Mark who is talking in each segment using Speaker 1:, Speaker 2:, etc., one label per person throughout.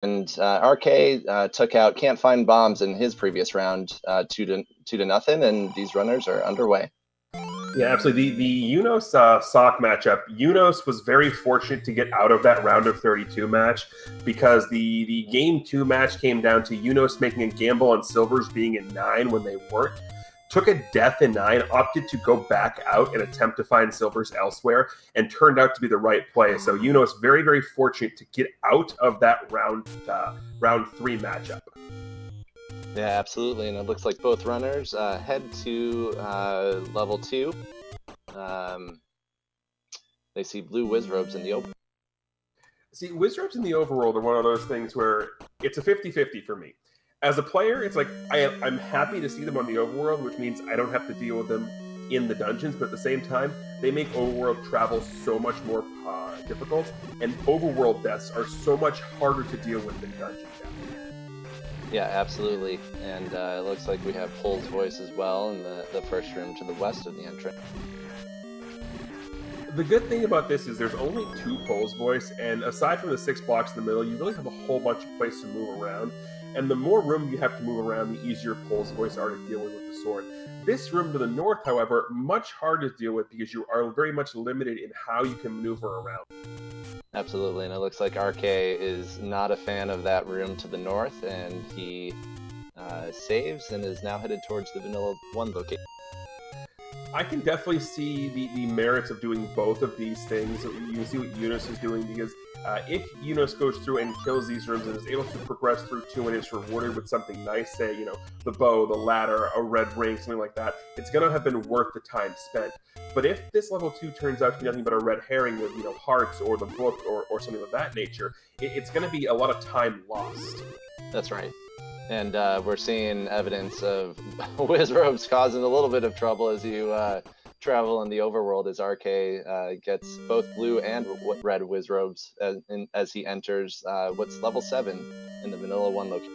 Speaker 1: And RK took out Can't Find Bombs in his previous round, 2-0, and these runners are underway.
Speaker 2: Yeah, absolutely. The Eunos Sock matchup, Eunos was very fortunate to get out of that round of 32 match because the game 2 match came down to Eunos making a gamble on Silvers being in 9 when they weren't. Took a death in 9, opted to go back out and attempt to find Silvers elsewhere, and turned out to be the right play. So Eunos very, very fortunate to get out of that round 3 matchup.
Speaker 1: Yeah, absolutely. And it looks like both runners head to level 2. They see blue Wizrobes in the open.
Speaker 2: See, Wizrobes in the overworld are one of those things where it's a 50-50 for me. As a player, it's like I'm happy to see them on the overworld, which means I don't have to deal with them in the dungeons, but at the same time, they make overworld travel so much more difficult, and overworld deaths are so much harder to deal with than dungeon deaths.
Speaker 1: Yeah, absolutely. And it looks like we have Pole's Voice as well in the first room to the west of the entrance.
Speaker 2: The good thing about this is there's only 2 Pole's Voice, and aside from the 6 blocks in the middle, you really have a whole bunch of place to move around. And the more room you have to move around, the easier Pole's Voice are to deal with the sword. This room to the north, however, much harder to deal with because you are very much limited in how you can maneuver around.
Speaker 1: Absolutely, and it looks like RK is not a fan of that room to the north, and he saves and is now headed towards the Vanilla 1 location.
Speaker 2: I can definitely see the merits of doing both of these things. You can see what Eunos is doing because if Eunos goes through and kills these rooms and is able to progress through 2 and is rewarded with something nice, say, the bow, the ladder, a red ring, something like that, it's going to have been worth the time spent. But if this level 2 turns out to be nothing but a red herring with, hearts or the book or something of that nature, it's going to be a lot of time lost.
Speaker 1: That's right. And we're seeing evidence of Wizrobes causing a little bit of trouble as you travel in the overworld as RK gets both blue and red Wizrobes as he enters what's level 7 in the Vanilla 1 location.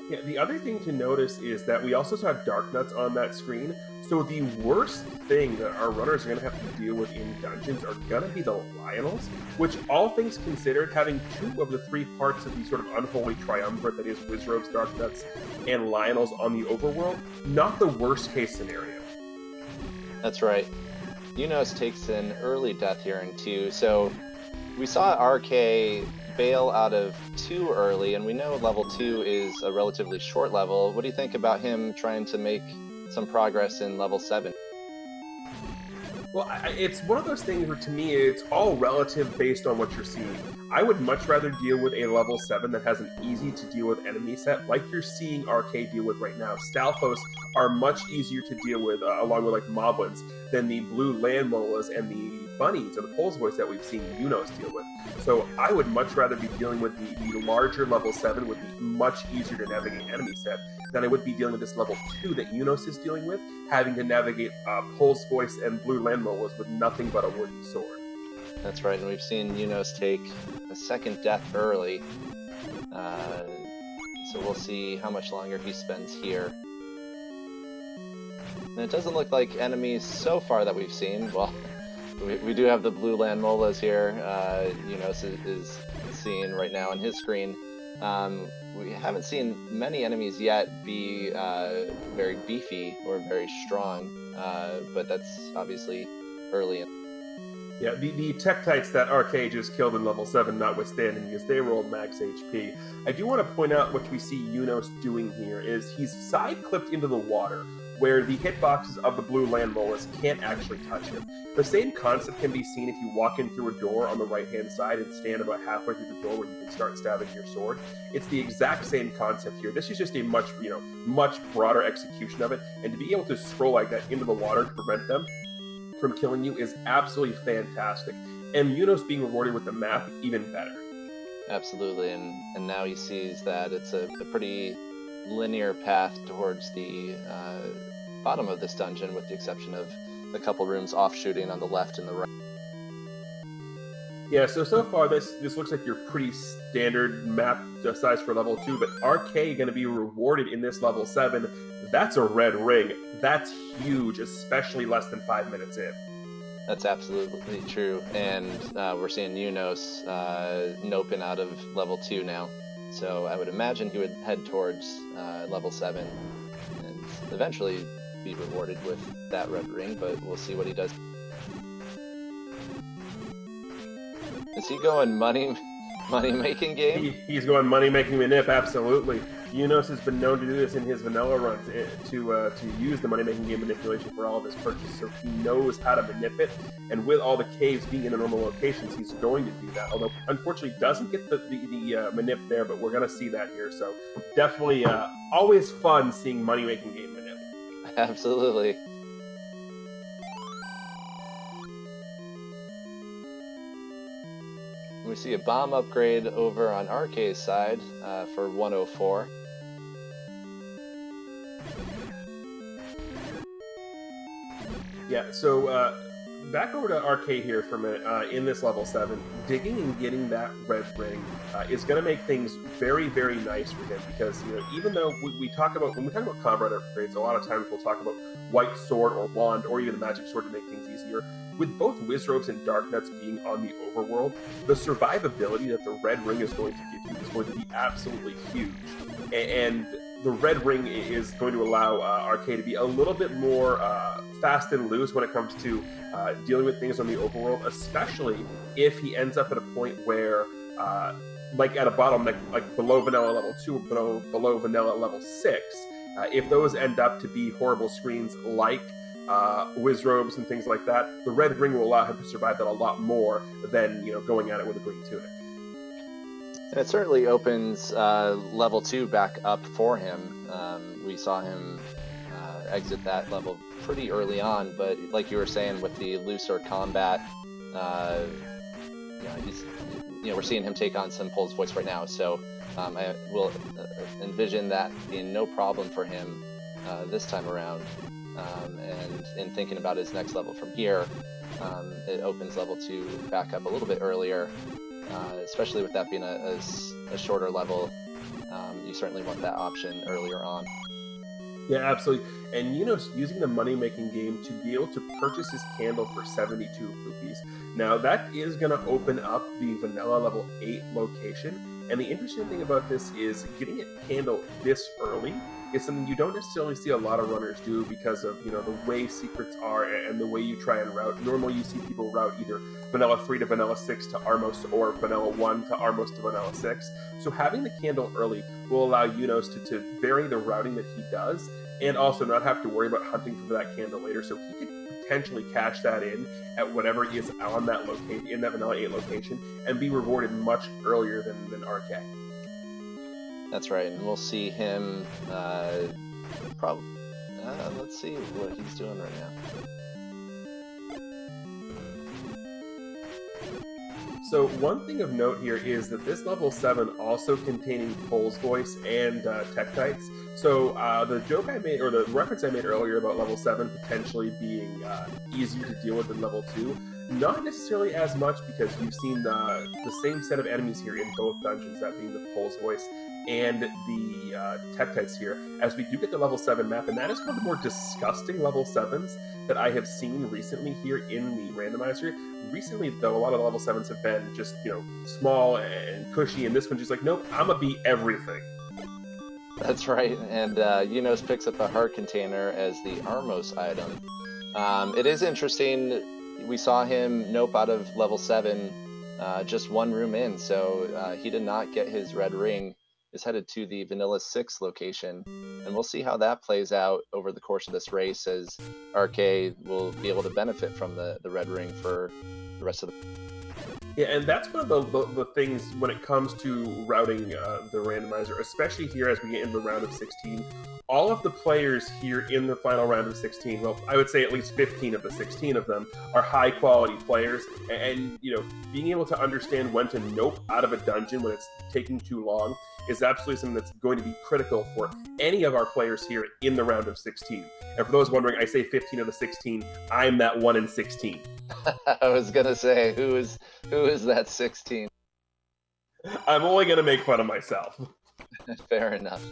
Speaker 2: Yeah, the other thing to notice is that we also saw Dark Nuts on that screen, so the worst thing that our runners are going to have to deal with in dungeons are going to be the Lionels, which, all things considered, having 2 of the 3 parts of the sort of unholy triumvirate that is Wizrobes, Dark Nuts, and Lionels on the overworld, not the worst case scenario.
Speaker 1: That's right. Eunos takes an early death here in 2, so we saw RK bail out of 2 early, and we know level 2 is a relatively short level. What do you think about him trying to make some progress in level 7?
Speaker 2: Well, it's one of those things where, to me, it's all relative based on what you're seeing. I would much rather deal with a level 7 that has an easy-to-deal-with enemy set, like you're seeing RK deal with right now. Stalfos are much easier to deal with, along with, like, Moblins, than the blue land molas and the bunnies or the Pole's Voice that we've seen Eunos deal with. So I would much rather be dealing with the larger level 7 with the much easier to navigate enemy set than I would be dealing with this level 2 that Eunos is dealing with, having to navigate Pole's Voice and blue land molas with nothing but a wooden sword.
Speaker 1: That's right, and we've seen Eunos take a second death early, so we'll see how much longer he spends here. And it doesn't look like enemies so far that we've seen. Well, we do have the blue land molas here. Eunos is seeing right now on his screen. We haven't seen many enemies yet be very beefy or very strong, but that's obviously early in.
Speaker 2: Yeah, the Tektites that RK just killed in level 7 notwithstanding, because they rolled max HP. I do want to point out what we see Eunos doing here is he's side-clipped into the water, where the hitboxes of the blue land molas can't actually touch him. The same concept can be seen if you walk in through a door on the right-hand side and stand about halfway through the door where you can start stabbing your sword. It's the exact same concept here. This is just a much broader execution of it, and to be able to scroll like that into the water to prevent them from killing you is absolutely fantastic. And Eunos being rewarded with the map, even better.
Speaker 1: Absolutely, and now he sees that it's a pretty linear path towards the bottom of this dungeon, with the exception of a couple rooms offshooting on the left and the right.
Speaker 2: Yeah, so far this looks like your pretty standard map size for level 2, but RK going to be rewarded in this level 7. That's a red ring. That's huge, especially less than 5 minutes in.
Speaker 1: That's absolutely true, and we're seeing Eunos noping out of level 2 now. So I would imagine he would head towards level 7 and eventually be rewarded with that red ring, but we'll see what he does. Is he going money-making game?
Speaker 2: He's going money-making manip, absolutely. Eunos has been known to do this in his vanilla runs, to use the money-making game manipulation for all of his purchases, so he knows how to manip it, and with all the caves being in the normal locations, he's going to do that, although unfortunately doesn't get the manip there, but we're going to see that here, so definitely always fun seeing money-making game manip.
Speaker 1: Absolutely. We see a bomb upgrade over on RK's side for 104.
Speaker 2: Yeah, so back over to RK here for a minute. In this level 7, digging and getting that red ring is going to make things very, very nice for him, because even though we talk about, when we talk about combat upgrades, a lot of times we'll talk about white sword or wand or even the magic sword to make things easier. With both Wizrobes and Dark Nuts being on the overworld, the survivability that the red ring is going to give you is going to be absolutely huge. And the red ring is going to allow RK to be a little bit more fast and loose when it comes to dealing with things on the overworld, especially if he ends up at a point where, like at a bottleneck, like below vanilla level 2, below vanilla level 6, if those end up to be horrible screens like Wizrobes and things like that, the red ring will allow him to survive that a lot more than going at it with a green tunic.
Speaker 1: And it certainly opens level 2 back up for him. We saw him exit that level pretty early on, but like you were saying, with the looser combat, we're seeing him take on some Pole's Voice right now, so I will envision that being no problem for him this time around. And in thinking about his next level from here, it opens level 2 back up a little bit earlier, especially with that being a shorter level. You certainly want that option earlier on.
Speaker 2: Yeah, absolutely. And using the money-making game to be able to purchase his candle for 72 rupees. Now, that is going to open up the vanilla level 8 location. And the interesting thing about this is getting a candle this early is something you don't necessarily see a lot of runners do, because of the way secrets are and the way you try and route. Normally you see people route either vanilla 3 to vanilla 6 to Armos, or vanilla 1 to Armos to vanilla 6. So having the candle early will allow Eunos to vary the routing that he does, and also not have to worry about hunting for that candle later, so he could potentially cash that in at whatever is on that location, in that vanilla 8 location, and be rewarded much earlier than RK.
Speaker 1: That's right, and we'll see him probably. Let's see what he's doing right now.
Speaker 2: So one thing of note here is that this level 7 also containing Pole's Voice and Tektites. So the joke I made, or the reference I made earlier about level 7 potentially being easier to deal with than level 2, not necessarily as much, because you've seen the same set of enemies here in both dungeons, that being the Pole's Voice and the Tektites here, as we do get the level 7 map, and that is one of the more disgusting level 7s that I have seen recently here in the randomizer. Recently, though, a lot of the level 7s have been just, small and cushy, and this one's just like, nope, I'm gonna be everything.
Speaker 1: That's right, and Eunos picks up a heart container as the Armos item. It is interesting, we saw him nope out of level 7 just one room in, so he did not get his red ring. Is headed to the vanilla 6 location, and we'll see how that plays out over the course of this race, as RK will be able to benefit from the red ring for the rest of the...
Speaker 2: Yeah, and that's one of the things when it comes to routing the randomizer, especially here as we get into the round of 16. All of the players here in the final round of 16, well, I would say at least 15 of the 16 of them are high-quality players, and being able to understand when to nope out of a dungeon when it's taking too long is absolutely something that's going to be critical for any of our players here in the round of 16. And for those wondering, I say 15 of the 16, I'm that 1 in 16.
Speaker 1: I was gonna say, who is that 16?
Speaker 2: I'm only gonna make fun of myself.
Speaker 1: Fair enough.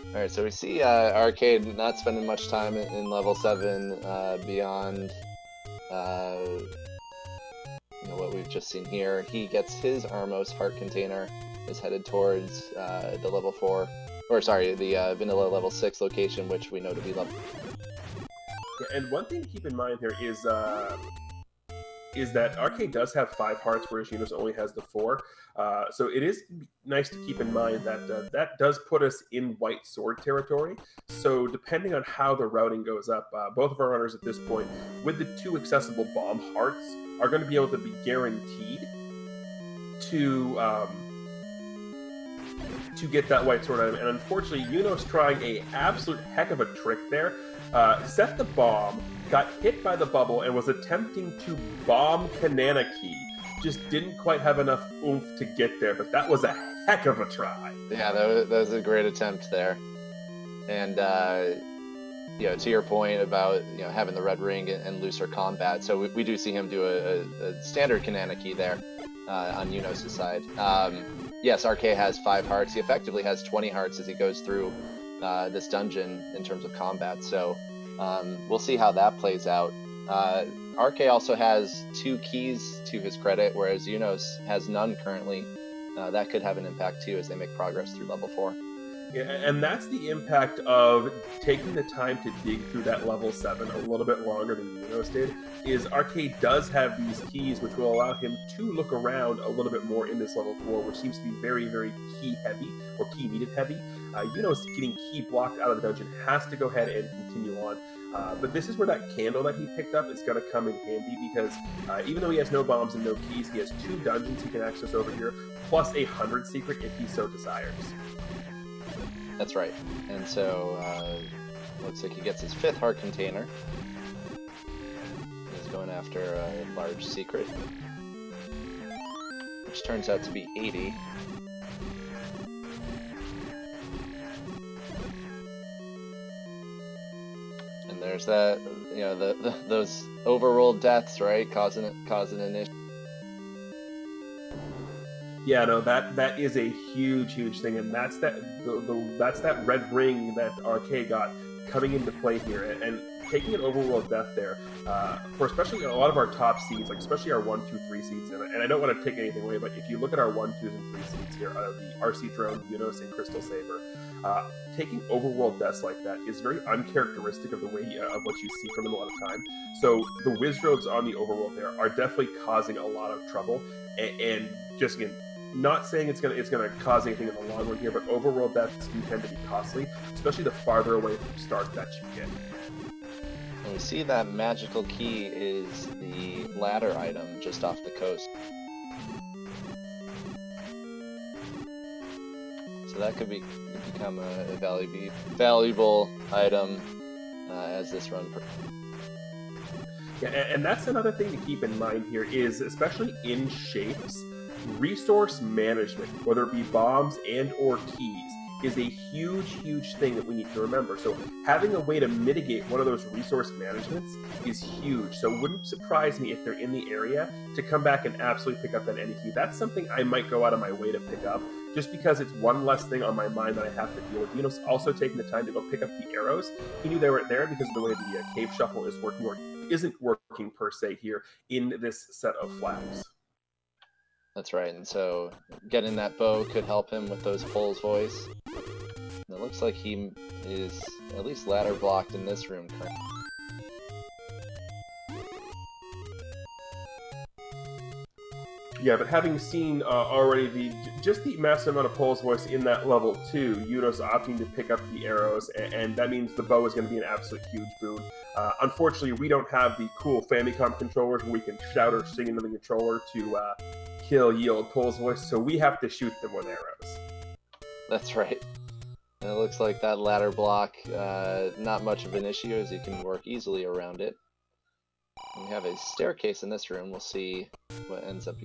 Speaker 1: Alright, so we see Arcade not spending much time in level 7 beyond what we've just seen here. He gets his Armos heart container, is headed towards the level 4, or sorry, the vanilla level 6 location, which we know to be level.
Speaker 2: Yeah, and one thing to keep in mind here is that RK does have 5 hearts, whereas Eunos only has the 4. So it is nice to keep in mind that that does put us in white sword territory. So depending on how the routing goes up, both of our runners at this point, with the 2 accessible bomb hearts, are going to be able to be guaranteed to get that white sword item. And unfortunately, Eunos trying a absolute heck of a trick there. Set the bomb, got hit by the bubble, and was attempting to bomb Kananaki. Just didn't quite have enough oomph to get there, but that was a heck of a try.
Speaker 1: Yeah, that was a great attempt there. And, you know, to your point about, you know, having the red ring and looser combat, so we do see him do a standard Kananaki there on Eunos' side. Yes, RK has 5 hearts. He effectively has 20 hearts as he goes through this dungeon in terms of combat, so we'll see how that plays out. RK also has 2 keys to his credit, whereas Eunos has none currently. That could have an impact too as they make progress through level 4.
Speaker 2: Yeah, and that's the impact of taking the time to dig through that level 7 a little bit longer than Eunos did, is RK does have these keys which will allow him to look around a little bit more in this level 4, which seems to be very, very key heavy, or key needed heavy. Eunos getting key blocked out of the dungeon has to go ahead and continue on. But this is where that candle that he picked up is going to come in handy, because even though he has no bombs and no keys, he has 2 dungeons he can access over here, plus a 100 secret if he so desires.
Speaker 1: That's right. And so, looks like he gets his 5th heart container. He's going after a large secret, which turns out to be 80. And there's that, you know, those overrolled deaths, right, causing an issue.
Speaker 2: Yeah, no, that is a huge thing, and that's that red ring that RK got coming into play here, and taking an overworld death there for especially a lot of our top seeds, like especially our 1, 2, 3 seeds, and I don't want to take anything away, but if you look at our 1, 2, and 3 seeds here, the RC Drone, Eunos, and Crystal Saber, taking overworld deaths like that is very uncharacteristic of the way of what you see from them a lot of time. So the Wizroads on the overworld there are definitely causing a lot of trouble, and just again, not saying it's gonna cause anything in the long run here, but overworld deaths do tend to be costly, especially the farther away from start that you get.
Speaker 1: And we see that magical key is the ladder item just off the coast. So that could become a valuable item as this run.
Speaker 2: Yeah, and that's another thing to keep in mind here is, especially in shapes, resource management, whether it be bombs and or keys, is a huge thing that we need to remember. So having a way to mitigate one of those resource managements is huge. So it wouldn't surprise me if they're in the area to come back and absolutely pick up that any key. That's something I might go out of my way to pick up, just because it's one less thing on my mind that I have to deal with. Eunos also taking the time to go pick up the arrows. He knew they were there because of the way the cave shuffle is working, or isn't working per se here in this set of flags.
Speaker 1: That's right, and so getting that bow could help him with those Pole's voice. And it looks like he is at least ladder blocked in this room currently.
Speaker 2: Yeah, but having seen already just the massive amount of Pole's voice in that level 2, Eunos opting to pick up the arrows, and that means the bow is going to be an absolute huge boon. Unfortunately, we don't have the cool Famicom controllers where we can shout or sing into the controller to kill yield Pole's voice, so we have to shoot them with arrows.
Speaker 1: That's right. And it looks like that ladder block, not much of an issue, as you can work easily around it. We have a staircase in this room. We'll see what ends up.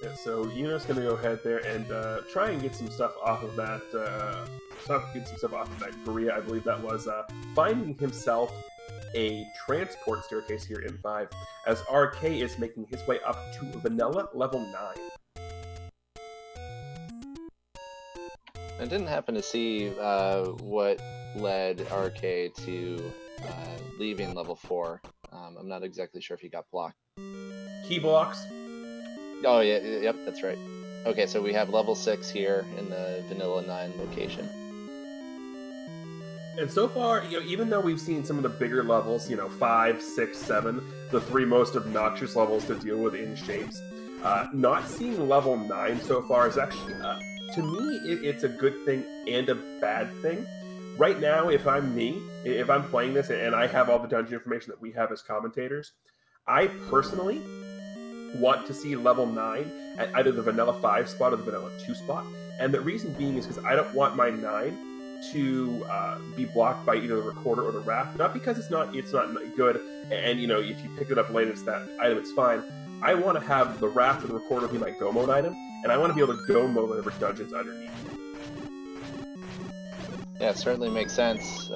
Speaker 2: Yeah, so Eunos gonna go ahead there and try and get some stuff off of that. Korea, I believe that was finding himself a transport staircase here in 5, as RK is making his way up to vanilla level 9.
Speaker 1: I didn't happen to see what led RK to leaving level 4. I'm not exactly sure if he got blocked.
Speaker 2: Key blocks.
Speaker 1: Oh, yeah, yep, that's right. Okay, so we have level 6 here in the Vanilla 9 location.
Speaker 2: And so far, you know, even though we've seen some of the bigger levels, you know, 5, 6, 7, the 3 most obnoxious levels to deal with in shapes, not seeing level 9 so far is actually, to me, it's a good thing and a bad thing. Right now, if I'm playing this and I have all the dungeon information that we have as commentators, I personally want to see level 9 at either the Vanilla 5 spot or the Vanilla 2 spot. And the reason being is because I don't want my 9 to be blocked by either the recorder or the raft. Not because it's not good, and you know, if you pick it up late, it's that item, it's fine. I want to have the raft or the recorder be my go mode item, and I want to be able to go mode whatever dungeon's underneath.
Speaker 1: Yeah, it certainly makes sense.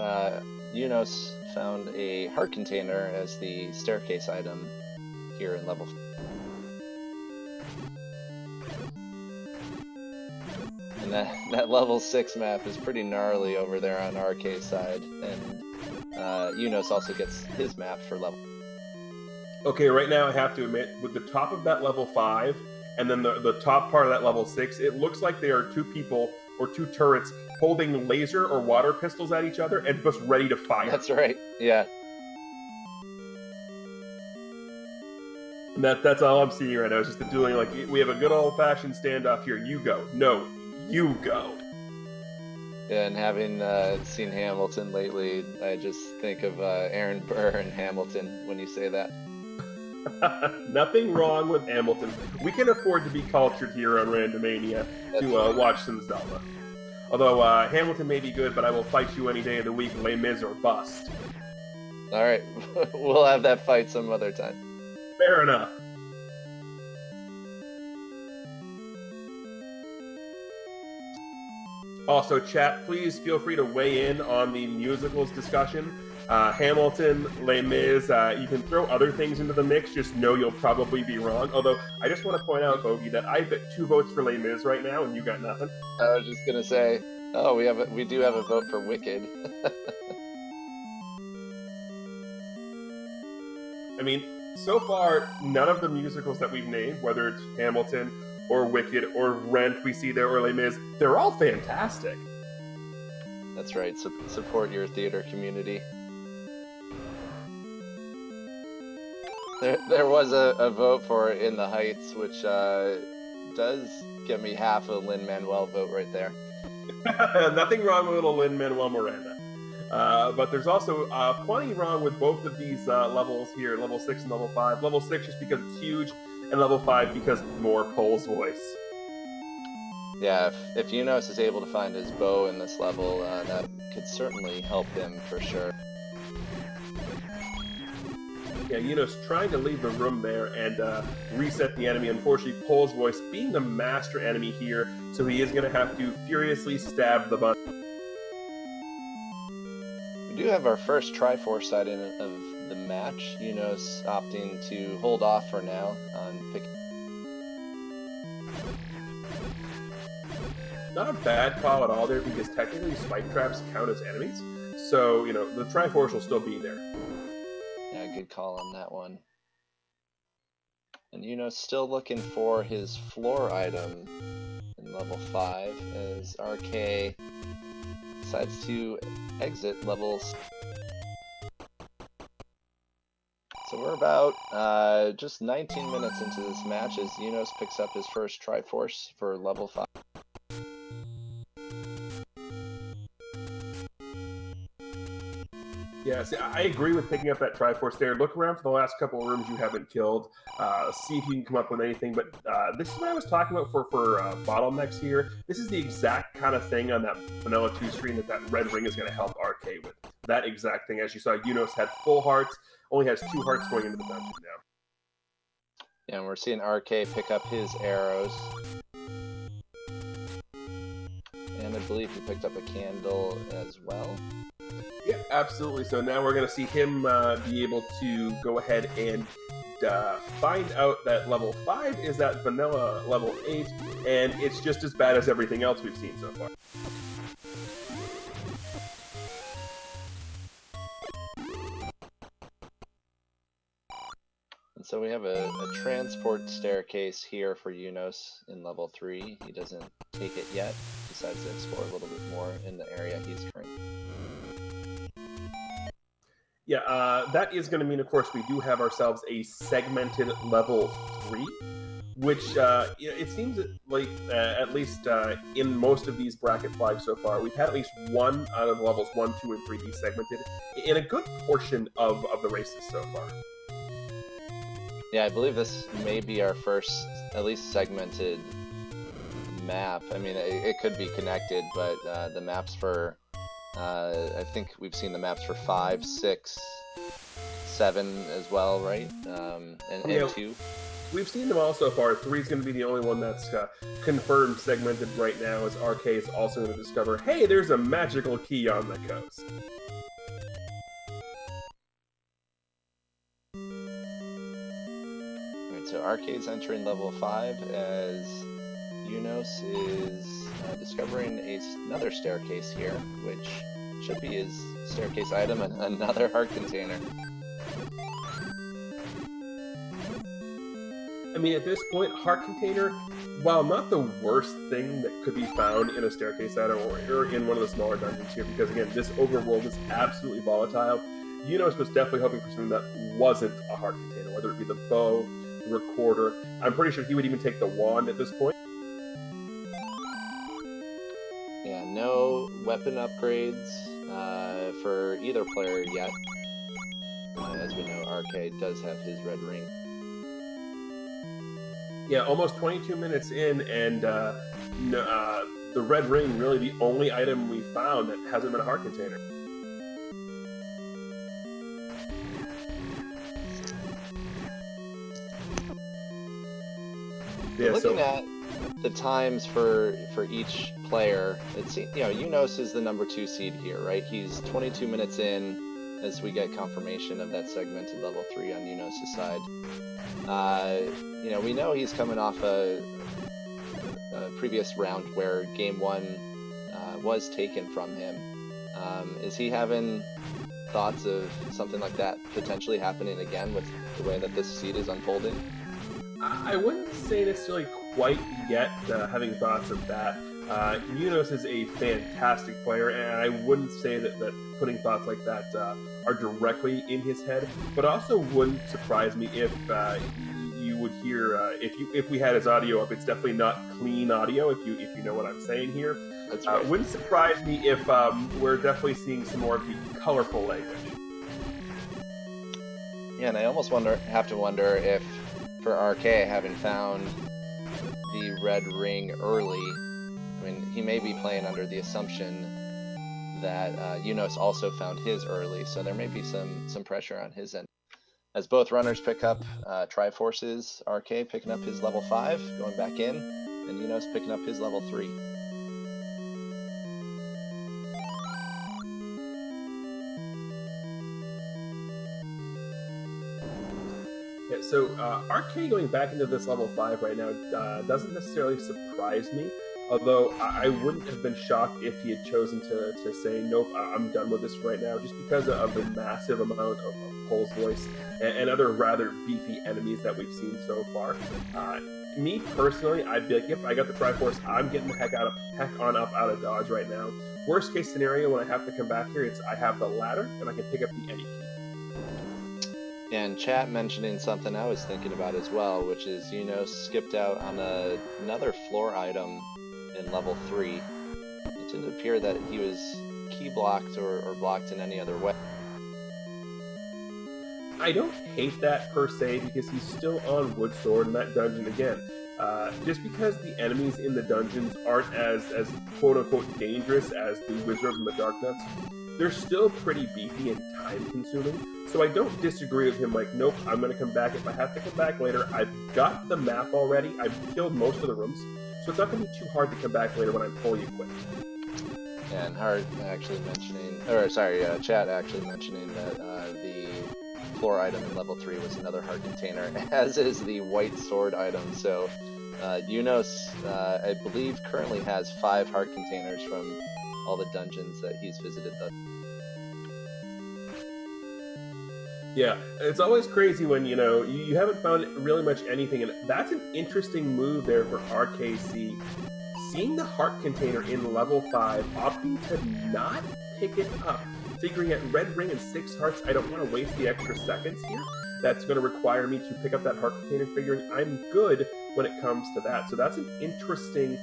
Speaker 1: Eunos found a heart container as the staircase item here in level 4. And that level 6 map is pretty gnarly over there on RK's side, and Eunos also gets his map for level.
Speaker 2: Okay, right now I have to admit, with the top of that level 5, and then the top part of that level 6, it looks like there are 2 people or 2 turrets holding laser or water pistols at each other and just ready to fire.
Speaker 1: That's right, yeah.
Speaker 2: And that's all I'm seeing right now. It's just doing like, we have a good old-fashioned standoff here. You go. No, you go.
Speaker 1: Yeah, and having seen Hamilton lately, I just think of Aaron Burr and Hamilton when you say that.
Speaker 2: Nothing wrong with Hamilton. We can afford to be cultured here on Randomania to watch some Zelda. Although Hamilton may be good, but I will fight you any day of the week, Les Mis or bust.
Speaker 1: Alright, we'll have that fight some other time.
Speaker 2: Fair enough. Also, chat, please feel free to weigh in on the musicals discussion. Hamilton, Les Mis, you can throw other things into the mix, just know you'll probably be wrong. Although, I just want to point out, Bogey, that I've got 2 votes for Les Mis right now, and you got nothing.
Speaker 1: I was just gonna say, oh, we do have a vote for Wicked.
Speaker 2: I mean, so far, none of the musicals that we've named, whether it's Hamilton or Wicked or Rent we see there or Les Mis, they're all fantastic.
Speaker 1: That's right, support your theater community. There was a vote for In the Heights, which does get me half a Lin-Manuel vote right there.
Speaker 2: Nothing wrong with little Lin-Manuel Miranda. But there's also plenty wrong with both of these levels here, level 6 and level 5. Level 6 just because it's huge, and level 5 because more Pole's voice.
Speaker 1: Yeah, if Eunos is able to find his bow in this level, that could certainly help him for sure.
Speaker 2: Yeah, Eunos trying to leave the room there and reset the enemy. Unfortunately, Pole's voice being the master enemy here, so he is going to have to furiously stab the button.
Speaker 1: We do have our first Triforce sighting of the match. Eunos opting to hold off for now on picking.
Speaker 2: Not a bad call at all there, because technically spike traps count as enemies. So, you know, the Triforce will still be there.
Speaker 1: Yeah, good call on that one. And Eunos still looking for his floor item in level 5 as RK decides to exit levels. So we're about just 19 minutes into this match as Eunos picks up his first Triforce for level 5.
Speaker 2: Yeah, see, I agree with picking up that Triforce there. Look around for the last couple of rooms you haven't killed. See if you can come up with anything. But this is what I was talking about for bottlenecks here. This is the exact kind of thing on that Vanilla 2 screen that red ring is going to help RK with. That exact thing. As you saw, Eunos had full hearts, only has 2 hearts going into the dungeon now.
Speaker 1: Yeah, and we're seeing RK pick up his arrows. And I believe he picked up a candle as well.
Speaker 2: Yeah, absolutely. So now we're going to see him be able to go ahead and find out that level 5 is that vanilla level 8, and it's just as bad as everything else we've seen so far.
Speaker 1: So we have a transport staircase here for Eunos in level 3. He doesn't take it yet. Decides to explore a little bit more in the area he's currently.
Speaker 2: Yeah, that is going to mean, of course, we do have ourselves a segmented level 3, which it seems like, at least in most of these bracket flags so far, we've had at least one out of levels 1, 2, and 3 be segmented in a good portion of the races so far.
Speaker 1: Yeah, I believe this may be our first, at least segmented map. I mean, it could be connected, but the maps for, I think we've seen the maps for 5, 6, 7 as well, right? And 2.
Speaker 2: We've seen them all so far. 3 is going to be the only one that's confirmed segmented right now, as RK is also going to discover, hey, there's a magical key on the coast.
Speaker 1: So RK's entering level 5 as Eunos is discovering another staircase here, which should be his staircase item, and another heart container.
Speaker 2: I mean, at this point, heart container, while not the worst thing that could be found in a staircase item or in one of the smaller dungeons here, because again, this overworld is absolutely volatile, Eunos was definitely hoping for something that wasn't a heart container, whether it be the bow, recorder. I'm pretty sure he would even take the wand at this point.
Speaker 1: Yeah, no weapon upgrades for either player yet. As we know, RK does have his red ring.
Speaker 2: Yeah, almost 22 minutes in, and the red ring, really the only item we found that hasn't been a heart container. Yeah,
Speaker 1: looking at the times for each player, it seems, you know, Eunos is the number 2 seed here, right? He's 22 minutes in as we get confirmation of that segmented level 3 on Eunos' side. You know, we know he's coming off a previous round where game 1 was taken from him. Is he having thoughts of something like that potentially happening again with the way that this seed is unfolding?
Speaker 2: I wouldn't say necessarily quite yet having thoughts of that. Eunos is a fantastic player, and I wouldn't say that putting thoughts like that are directly in his head, but also wouldn't surprise me if you would hear, if we had his audio up. It's definitely not clean audio, if you know what I'm saying here.
Speaker 1: That's right.
Speaker 2: Wouldn't surprise me if we're definitely seeing some more of the colorful language.
Speaker 1: Yeah, and I almost have to wonder if, for RK, having found the red ring early, I mean, he may be playing under the assumption that Eunos also found his early, so there may be some pressure on his end. As both runners pick up Triforce's, RK picking up his level 5, going back in, and Eunos picking up his level 3.
Speaker 2: Yeah, so RK going back into this level 5 right now doesn't necessarily surprise me, although I wouldn't have been shocked if he had chosen to say, nope, I'm done with this right now, just because of the massive amount of Pole's voice and other rather beefy enemies that we've seen so far. Me personally, I'd be like, yep, I got the Triforce, I'm getting the heck on up out of Dodge right now. Worst case scenario, when I have to come back here, it's I have the ladder and I can pick up the any key.
Speaker 1: And chat mentioning something I was thinking about as well, which is Eunos skipped out on another floor item in level 3. It didn't appear that he was key blocked or blocked in any other way.
Speaker 2: I don't hate that per se, because he's still on Wood Sword in that dungeon again. Just because the enemies in the dungeons aren't as quote-unquote dangerous as the Wizard and the Darknuts, they're still pretty beefy and time-consuming. So I don't disagree with him, like, nope, I'm going to come back. If I have to come back later, I've got the map already. I've killed most of the rooms, so it's not going to be too hard to come back later when I'm fully equipped.
Speaker 1: And Hart actually mentioning, or sorry, Chat actually mentioning that the floor item in level 3 was another heart container, as is the white sword item. So Eunos, I believe, currently has 5 heart containers from all the dungeons that he's visited.
Speaker 2: Yeah, it's always crazy when, you know, you haven't found really much anything, and that's an interesting move there for RKC. Seeing the heart container in level 5, opting to not pick it up, figuring at red ring and 6 hearts, I don't want to waste the extra seconds here. That's going to require me to pick up that heart container, figuring I'm good when it comes to that. So that's an interesting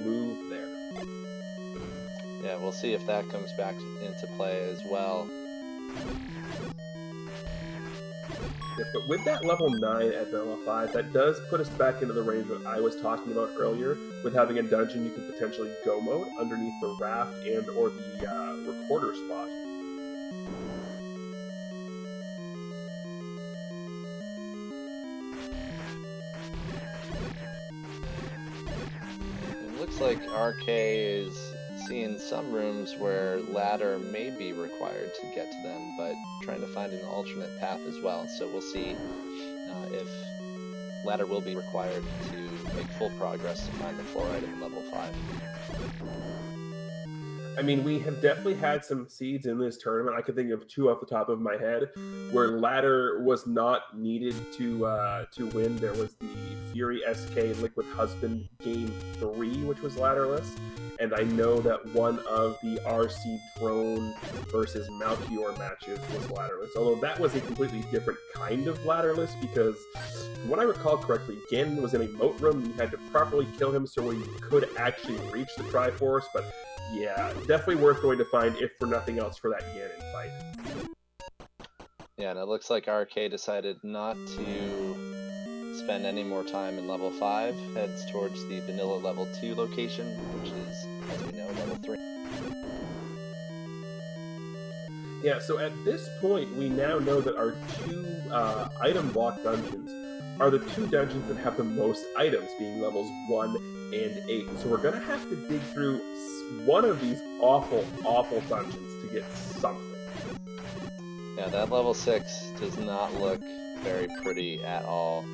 Speaker 2: move there.
Speaker 1: Yeah, we'll see if that comes back into play as well.
Speaker 2: Yeah, but with that level 9 at level 5, that does put us back into the range what I was talking about earlier, with having a dungeon you can potentially go mode underneath the raft and or the recorder spot.
Speaker 1: It looks like RK is seeing some rooms where ladder may be required to get to them, but trying to find an alternate path as well. So we'll see if ladder will be required to make full progress to find the floor item in level 5.
Speaker 2: I mean, we have definitely had some seeds in this tournament. I can think of 2 off the top of my head where ladder was not needed to win. There was the Fury SK Liquid Husband Game 3, which was ladderless. And I know that one of the RC Drone versus Malchior matches was ladderless. Although that was a completely different kind of ladderless, because from what I recall correctly, Ganon was in a moat room. You had to properly kill him so you could actually reach the Triforce. But yeah, definitely worth going to find, if for nothing else, for that Ganon fight.
Speaker 1: Yeah, and it looks like RK decided not to spend any more time in level 5, heads towards the vanilla level 2 location, which is, as we know, level 3.
Speaker 2: Yeah, so at this point, we now know that our 2 item block dungeons are the 2 dungeons that have the most items, being levels 1 and 8. So we're going to have to dig through one of these awful, awful dungeons to get something.
Speaker 1: Yeah, that level 6 does not look very pretty at all.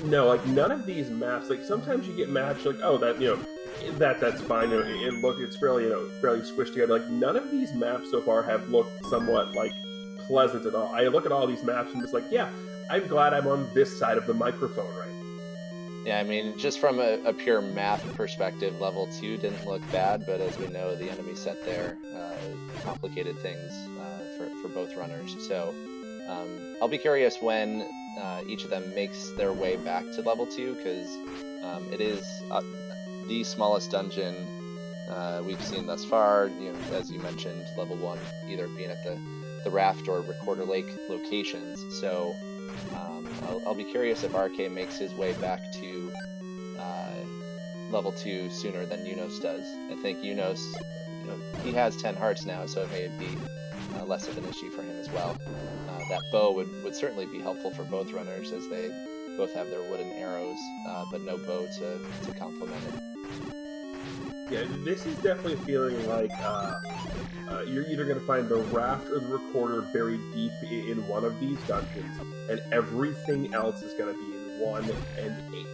Speaker 2: No, like, none of these maps, like, sometimes you get maps like, oh, that, you know, that's fine, you know, it's fairly, you know, fairly squished together. Like, none of these maps so far have looked somewhat, like, pleasant at all. I look at all these maps and I'm just like, yeah, I'm glad I'm on this side of the microphone right now.
Speaker 1: Yeah, I mean, just from a pure map perspective, level 2 didn't look bad, but as we know, the enemy set there complicated things for both runners. So I'll be curious when each of them makes their way back to level 2, because it is the smallest dungeon we've seen thus far. You know, as you mentioned, level 1 either being at the raft or Recorder Lake locations. So I'll be curious if RK makes his way back to level 2 sooner than Eunos does. I think Eunos, you know, he has 10 hearts now, so it may be less of an issue for him as well. That bow would certainly be helpful for both runners, as they both have their wooden arrows, but no bow to complement it.
Speaker 2: Yeah, this is definitely feeling like you're either going to find the raft or the recorder buried deep in one of these dungeons, and everything else is going to be in 1 and 8.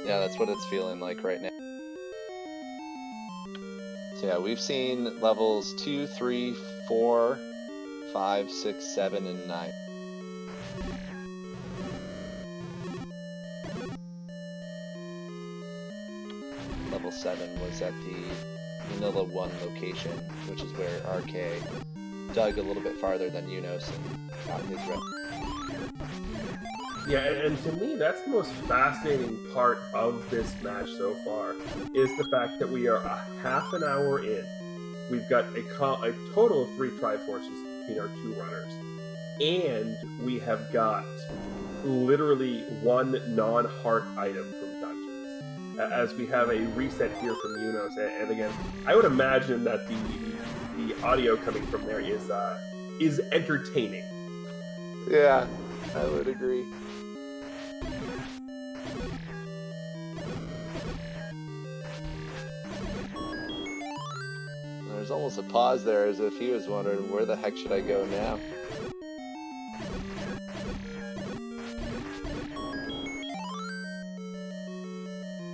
Speaker 1: Yeah, that's what it's feeling like right now. So yeah, we've seen levels 2, 3, 4, 5, 6, 7, and 9. Level 7 was at the Vanilla 1 location, which is where RK dug a little bit farther than Eunos and got his rep.
Speaker 2: Yeah, and to me, that's the most fascinating part of this match so far, is the fact that we are a half an hour in. We've got a total of 3 Triforces between our 2 runners, and we have got literally 1 non-heart item from dungeons, as we have a reset here from Eunos. And again, I would imagine that the audio coming from there is entertaining.
Speaker 1: Yeah, I would agree. There's almost a pause there, as if he was wondering, where the heck should I go now?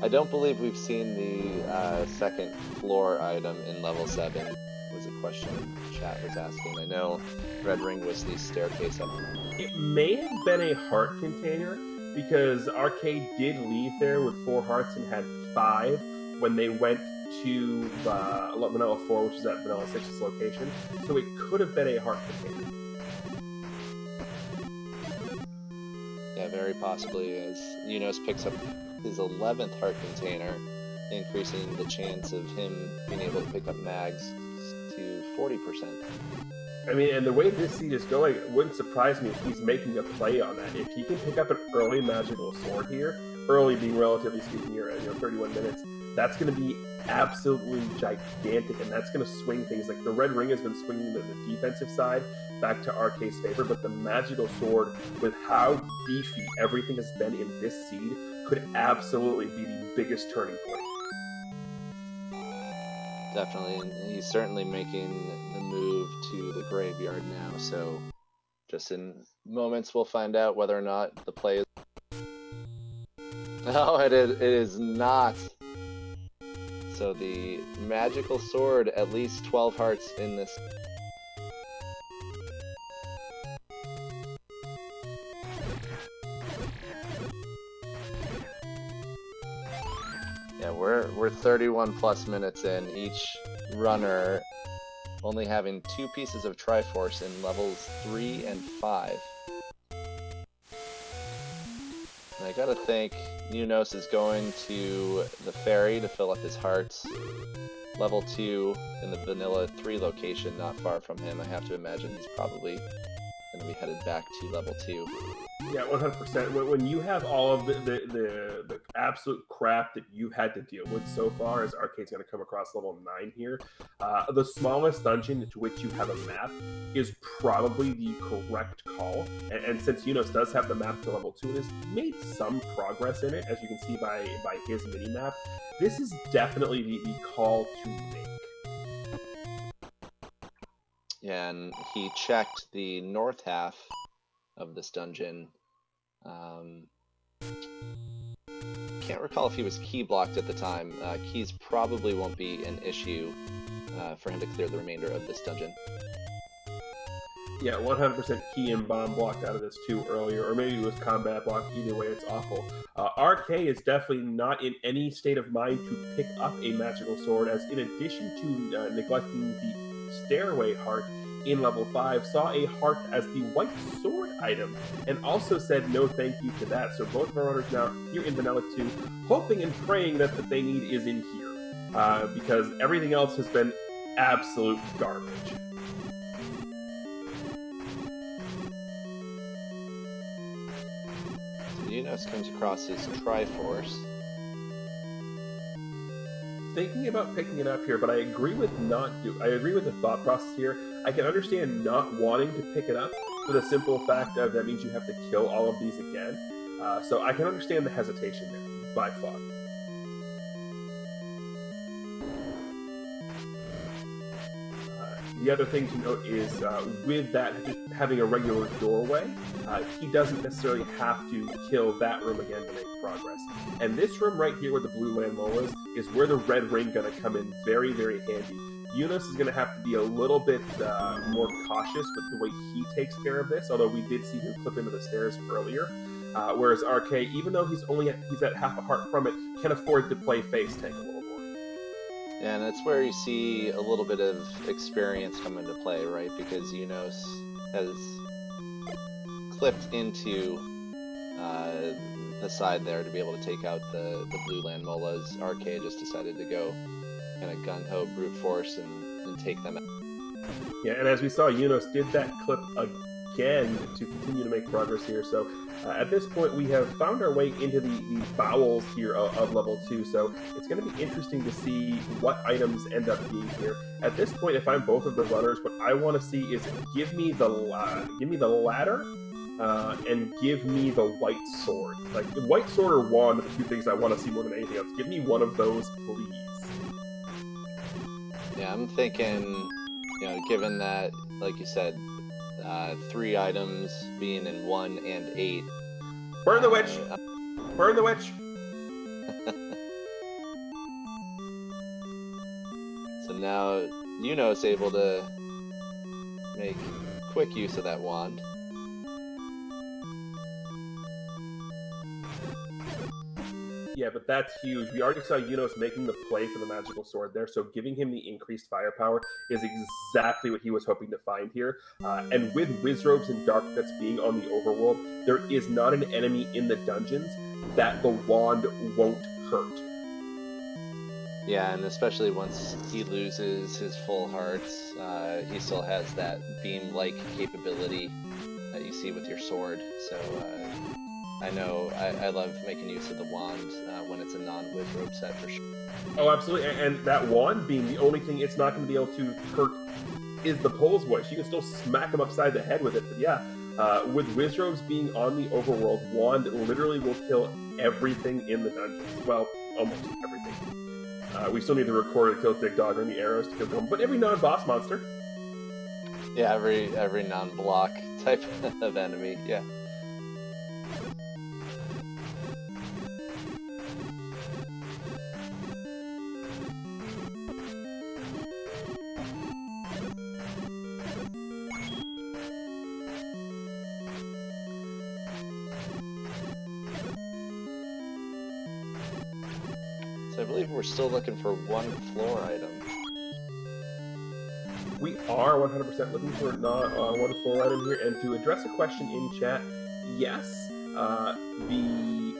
Speaker 1: I don't believe we've seen the second floor item in level 7, was a question chat was asking. I know Red Ring was the staircase up.
Speaker 2: It may have been a heart container, because Arcade did leave there with 4 hearts and had 5 when they went to Vanilla 4, which is at Vanilla 6's location. So it could have been a heart container.
Speaker 1: Yeah, very possibly, as Eunos picks up his 11th heart container, increasing the chance of him being able to pick up mags to 40%.
Speaker 2: I mean, and the way this seed is going, it wouldn't surprise me if he's making a play on that. If he can pick up an early magical sword here, early being relatively speaking here at 31 minutes, that's going to be absolutely gigantic, and that's going to swing things. Like, the Red Ring has been swinging the defensive side back to Arcade's favor, but the magical sword, with how beefy everything has been in this seed, could absolutely be the biggest turning point.
Speaker 1: Definitely, and he's certainly making the move to the graveyard now, so just in moments we'll find out whether or not the play is... No, it is not. So the magical sword, at least 12 hearts in this. Yeah, we're 31 plus minutes in, each runner only having 2 pieces of Triforce in levels 3 and 5. And I gotta think Eunos is going to the ferry to fill up his hearts. Level 2 in the Vanilla 3 location, not far from him. I have to imagine he's probably going to be headed back to level 2.
Speaker 2: Yeah, 100%. When you have all of the absolute crap that you've had to deal with so far, as Arcade's going to come across level 9 here, the smallest dungeon to which you have a map is probably the correct call. And since Eunos does have the map to level 2 and has made some progress in it, as you can see by his mini-map, this is definitely the call to make.
Speaker 1: Yeah, and he checked the north half of this dungeon. Can't recall if he was key blocked at the time. Keys probably won't be an issue for him to clear the remainder of this dungeon.
Speaker 2: Yeah, 100% key and bomb blocked out of this too earlier, or maybe it was combat blocked. Either way, it's awful. RK is definitely not in any state of mind to pick up a magical sword, as in addition to neglecting the stairway heart in level 5, saw a heart as the white sword item, and also said no thank you to that. So both of our runners now here in Vanilla 2, hoping and praying that what they need is in here, because everything else has been absolute garbage.
Speaker 1: Eunos comes across his Triforce.
Speaker 2: Thinking about picking it up here, but I agree with I agree with the thought process here. I can understand not wanting to pick it up for the simple fact of that means you have to kill all of these again. So I can understand the hesitation there, by far. The other thing to note is with that just having a regular doorway, he doesn't necessarily have to kill that room again to make progress. And this room right here where the blue land mole is where the red ring going to come in very, very handy. Eunos is going to have to be a little bit more cautious with the way he takes care of this, although we did see him clip into the stairs earlier. Whereas RK, even though he's at half a heart from it, can afford to play face tank a little more.
Speaker 1: And that's where you see a little bit of experience come into play, right? Because Eunos has clipped into the side there to be able to take out the blue land molas. RK just decided to go kind of gung-ho brute force and take them out.
Speaker 2: Yeah, and as we saw, Eunos did that clip again to continue to make progress here. So at this point, we have found our way into the bowels here of level 2. So it's going to be interesting to see what items end up being here. At this point, if I'm both of the runners, what I want to see is give me the ladder and give me the white sword. Like the white sword or wand are the two things I want to see more than anything else. Give me one of those, please.
Speaker 1: Yeah, I'm thinking, given that, like you said, 3 items being in 1 and 8.
Speaker 2: Burn the witch! Burn the witch!
Speaker 1: And now Eunos able to make quick use of that wand.
Speaker 2: Yeah, but that's huge. We already saw Eunos making the play for the magical sword there, so giving him the increased firepower is exactly what he was hoping to find here. And with Wizrobes and Dark Nuts being on the overworld, there is not an enemy in the dungeons that the wand won't hurt.
Speaker 1: Yeah, and especially once he loses his full hearts, he still has that beam-like capability that you see with your sword. So I know I love making use of the wand when it's a non-Wizrobe set for sure.
Speaker 2: Oh, absolutely. And that wand being the only thing it's not going to be able to hurt is the Pole's voice. You can still smack him upside the head with it. But yeah, with Wizrobes being on the overworld, wand literally will kill everything in the dungeons. Well, almost everything. We still need to record a kill Dig Dog and the arrows to kill them, but every non-boss monster.
Speaker 1: Yeah, every non-block type of enemy, yeah. So I believe we're still looking for one floor item.
Speaker 2: We are 100% looking for one floor item here, and to address a question in chat, yes, the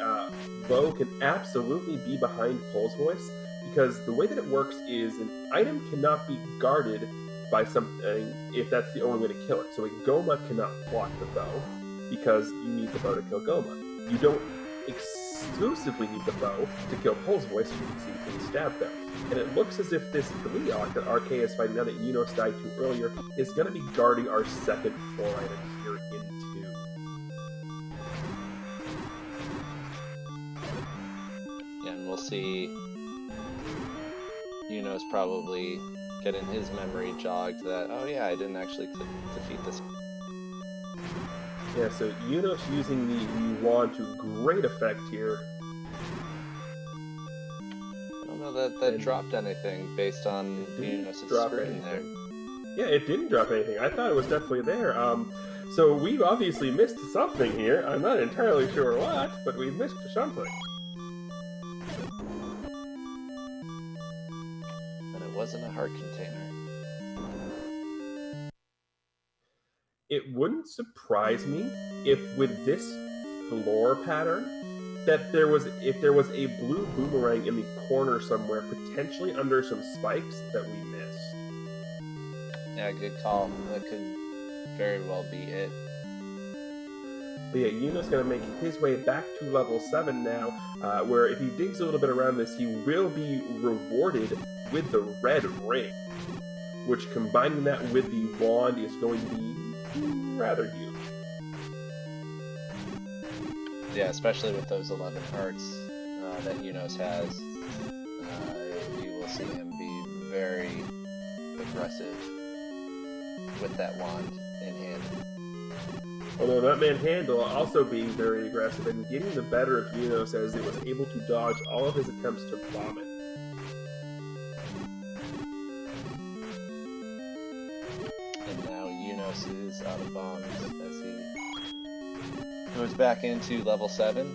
Speaker 2: bow can absolutely be behind Pole's voice, because the way that it works is an item cannot be guarded by something if that's the only way to kill it. So a Goma cannot block the bow, because you need the bow to kill Goma. You don't exclusively need the bow to kill Pole's voice, as you can see being stabbed there. And it looks as if this Gleeok that RK is fighting now that Eunos died to earlier is going to be guarding our second floor item here in 2.
Speaker 1: Yeah, and we'll see Eunos probably getting his memory jogged that, oh yeah, I didn't actually defeat this.
Speaker 2: Yeah, so Eunos using the wand to great effect here.
Speaker 1: I don't know that dropped anything based on Eunos' screen there.
Speaker 2: Yeah, it didn't drop anything. I thought it was definitely there. So we've obviously missed something here. I'm not entirely sure what, but we missed something.
Speaker 1: And it wasn't a heart container.
Speaker 2: It wouldn't surprise me if with this floor pattern that if there was a blue boomerang in the corner somewhere, potentially under some spikes that we missed.
Speaker 1: Yeah, good call. That could very well be it.
Speaker 2: But yeah, Eunos going to make his way back to level 7 now, where if he digs a little bit around this, he will be rewarded with the red ring, which combining that with the wand is going to be rather huge.
Speaker 1: Yeah, especially with those 11 hearts that Eunos has, you will see him be very aggressive with that wand in hand.
Speaker 2: Although that manhandle also being very aggressive and getting the better of Eunos as it was able to dodge all of his attempts to bomb it.
Speaker 1: And now Eunos is out of bombs as he goes back into level 7.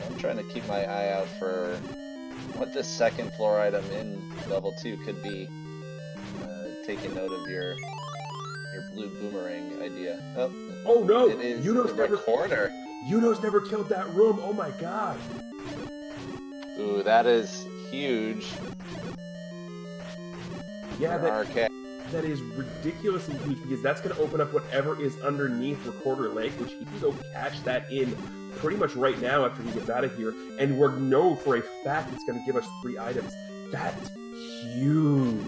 Speaker 1: I'm trying to keep my eye out for what this second floor item in level 2 could be. Taking note of your blue boomerang idea.
Speaker 2: Oh no!
Speaker 1: It is
Speaker 2: Eunos
Speaker 1: the recorder.
Speaker 2: Eunos never killed that room. Oh my god!
Speaker 1: Ooh, that is huge.
Speaker 2: Yeah,
Speaker 1: that
Speaker 2: is ridiculously huge because that's going to open up whatever is underneath Recorder Lake, which he can go catch that in pretty much right now after he gets out of here. And we know for a fact it's going to give us 3 items. That's huge.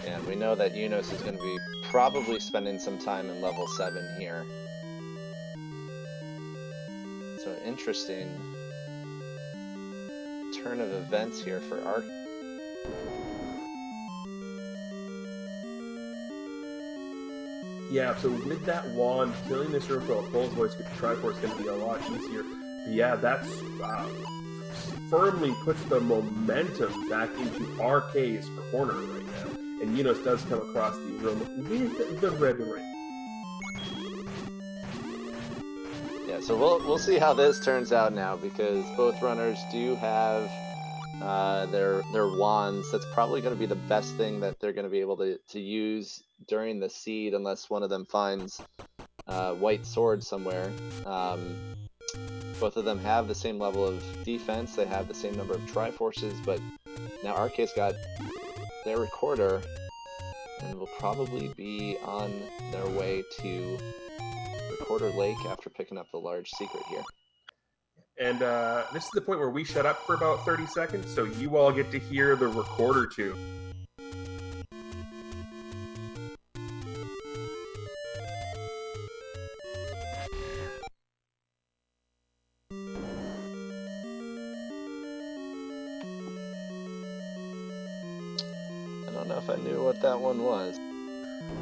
Speaker 1: And we know that Eunos is going to be probably spending some time in level 7 here. So interesting turn of events here for Ark.
Speaker 2: Yeah, so with that wand, killing this room for a Pole's voice with the Triforce is going to be a lot easier. But yeah, that's firmly puts the momentum back into RK's corner right now. And Eunos does come across the room with the red ring.
Speaker 1: Yeah, so we'll see how this turns out now, because both runners do have their wands. That's probably going to be the best thing that they're going to be able to use during the seed, unless one of them finds white sword somewhere. Both of them have the same level of defense. They have the same number of Triforces, but now RK's got their recorder and will probably be on their way to Recorder Lake after picking up the large secret here.
Speaker 2: And this is the point where we shut up for about 30 seconds, so you all get to hear the recorder too.
Speaker 1: I don't know if I knew what that one was.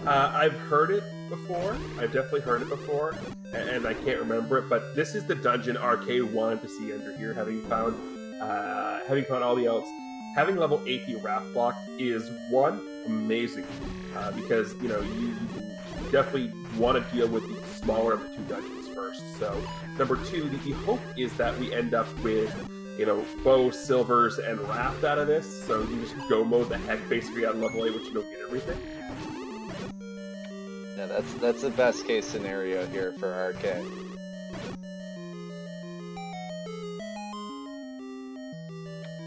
Speaker 2: I've heard it before. I've definitely heard it before, and I can't remember it. But this is the dungeon RK wanted to see under here, having found all the elves. Having level 80 Wrath blocked is one amazing, because you can definitely want to deal with the smaller of the two dungeons first. So number two, the hope is that we end up with bow, silvers, and raft out of this. So you just go mode the heck basically on level 8, which you don't get everything.
Speaker 1: Yeah, that's the best case scenario here for RK.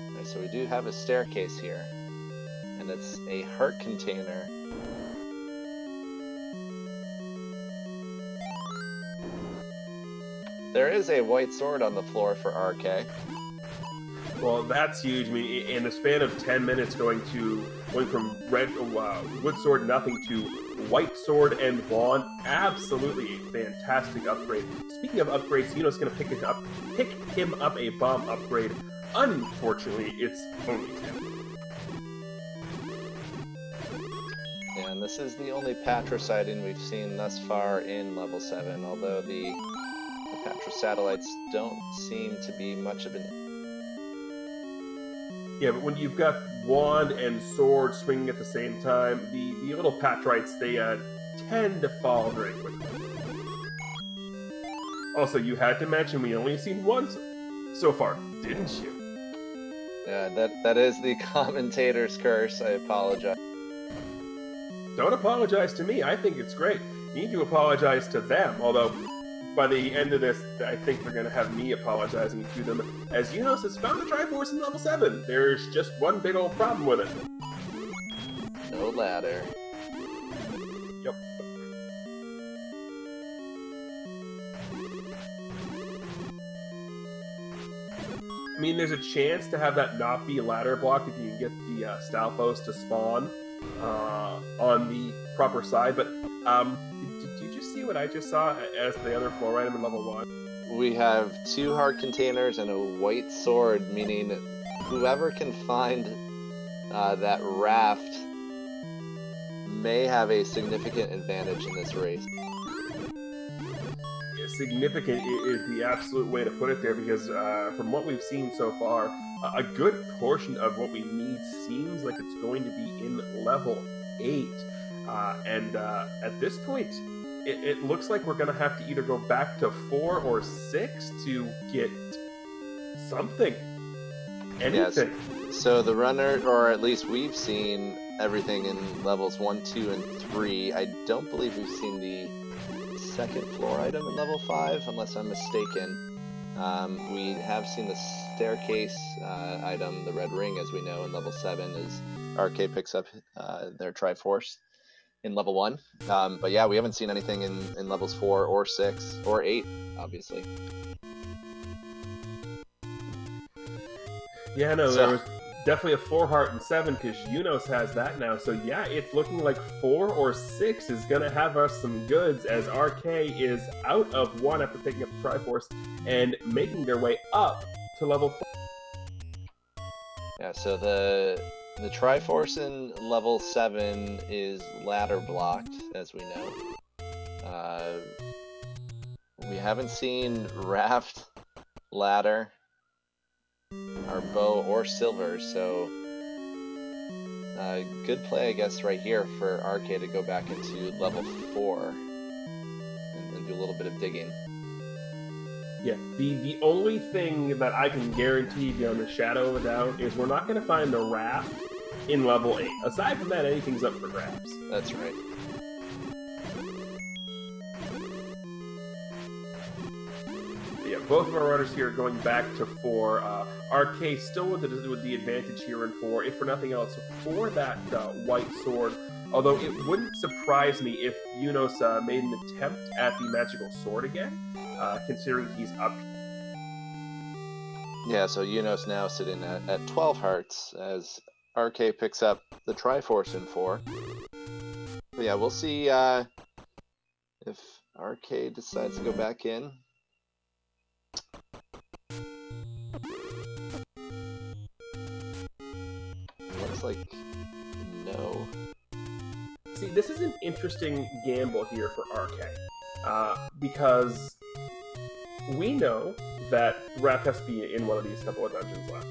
Speaker 1: Alright, so we do have a staircase here, and it's a heart container. There is a white sword on the floor for RK.
Speaker 2: Well, that's huge. I mean, in the span of 10 minutes, going from wood sword nothing to white sword and wand, absolutely a fantastic upgrade. Speaking of upgrades, Eunos going to pick him up a bomb upgrade. Unfortunately, it's only 10.
Speaker 1: And this is the only Patra sighting we've seen thus far in level 7, although the Patra satellites don't seem to be much of an...
Speaker 2: Yeah, but when you've got wand and sword swinging at the same time, the little Patrites, they tend to fall very quickly. Also, you had to mention we only seen one so far, didn't you?
Speaker 1: Yeah, that is the commentator's curse. I apologize.
Speaker 2: Don't apologize to me. I think it's great. You need to apologize to them, although by the end of this, I think they're going to have me apologizing to them, as Eunos has found the Triforce in level 7. There's just one big old problem with it.
Speaker 1: No ladder.
Speaker 2: Yep. I mean, there's a chance to have that not be ladder blocked if you can get the Stalfos to spawn on the proper side, but did you see what I just saw as the other floor item in level 1?
Speaker 1: We have 2 heart containers and a white sword, meaning whoever can find that raft may have a significant advantage in this race.
Speaker 2: Yeah, significant is the absolute way to put it there, because from what we've seen so far, a good portion of what we need seems like it's going to be in level 8. And at this point, it looks like we're going to have to either go back to 4 or 6 to get something. Anything.
Speaker 1: Yes. So the runner, or at least we've seen everything in levels 1, 2, and 3. I don't believe we've seen the second floor item in level 5, unless I'm mistaken. We have seen the staircase item, the red ring, as we know, in level 7, as RK picks up their Triforce in level 1. But yeah, we haven't seen anything in levels 4 or 6 or 8, obviously.
Speaker 2: Yeah, no, there was definitely a 4 heart and 7, because Eunos has that now. So yeah, it's looking like 4 or 6 is going to have us some goods, as RK is out of 1 after picking up the Triforce and making their way up to level 4.
Speaker 1: Yeah, so the Triforce in level 7 is ladder blocked, as we know. We haven't seen raft, ladder, or bow or silver, so good play, I guess, right here for RK to go back into level 4 and do a little bit of digging.
Speaker 2: Yeah, the only thing that I can guarantee beyond a shadow of a doubt is we're not going to find the raft in level 8. Aside from that, anything's up for grabs.
Speaker 1: That's right.
Speaker 2: Yeah, both of our runners here going back to 4. RK still with the advantage here in 4, if for nothing else, for that white sword. Although it wouldn't surprise me if Eunos made an attempt at the magical sword again, considering he's up.
Speaker 1: Yeah, so Eunos now sitting at 12 hearts as RK picks up the Triforce in 4. But yeah, we'll see if RK decides to go back in. Looks like no.
Speaker 2: See, this is an interesting gamble here for RK, because we know that Raft has to be in one of these couple of dungeons left.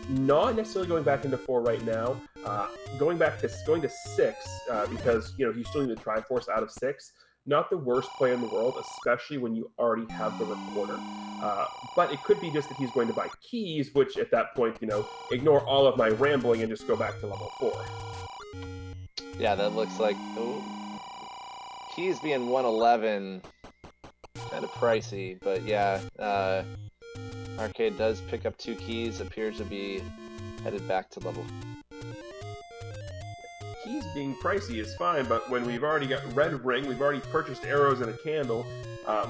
Speaker 2: Not necessarily going back into 4 right now. Going to 6 because he's still doing the Triforce out of 6. Not the worst play in the world, especially when you already have the recorder. But it could be just that he's going to buy keys, which at that point, ignore all of my rambling and just go back to level 4.
Speaker 1: Yeah, that looks like keys being 111. Kind of pricey, but yeah, Arcade does pick up 2 keys, appears to be headed back to level.
Speaker 2: Keys being pricey is fine, but when we've already got Red Ring, we've already purchased arrows and a candle,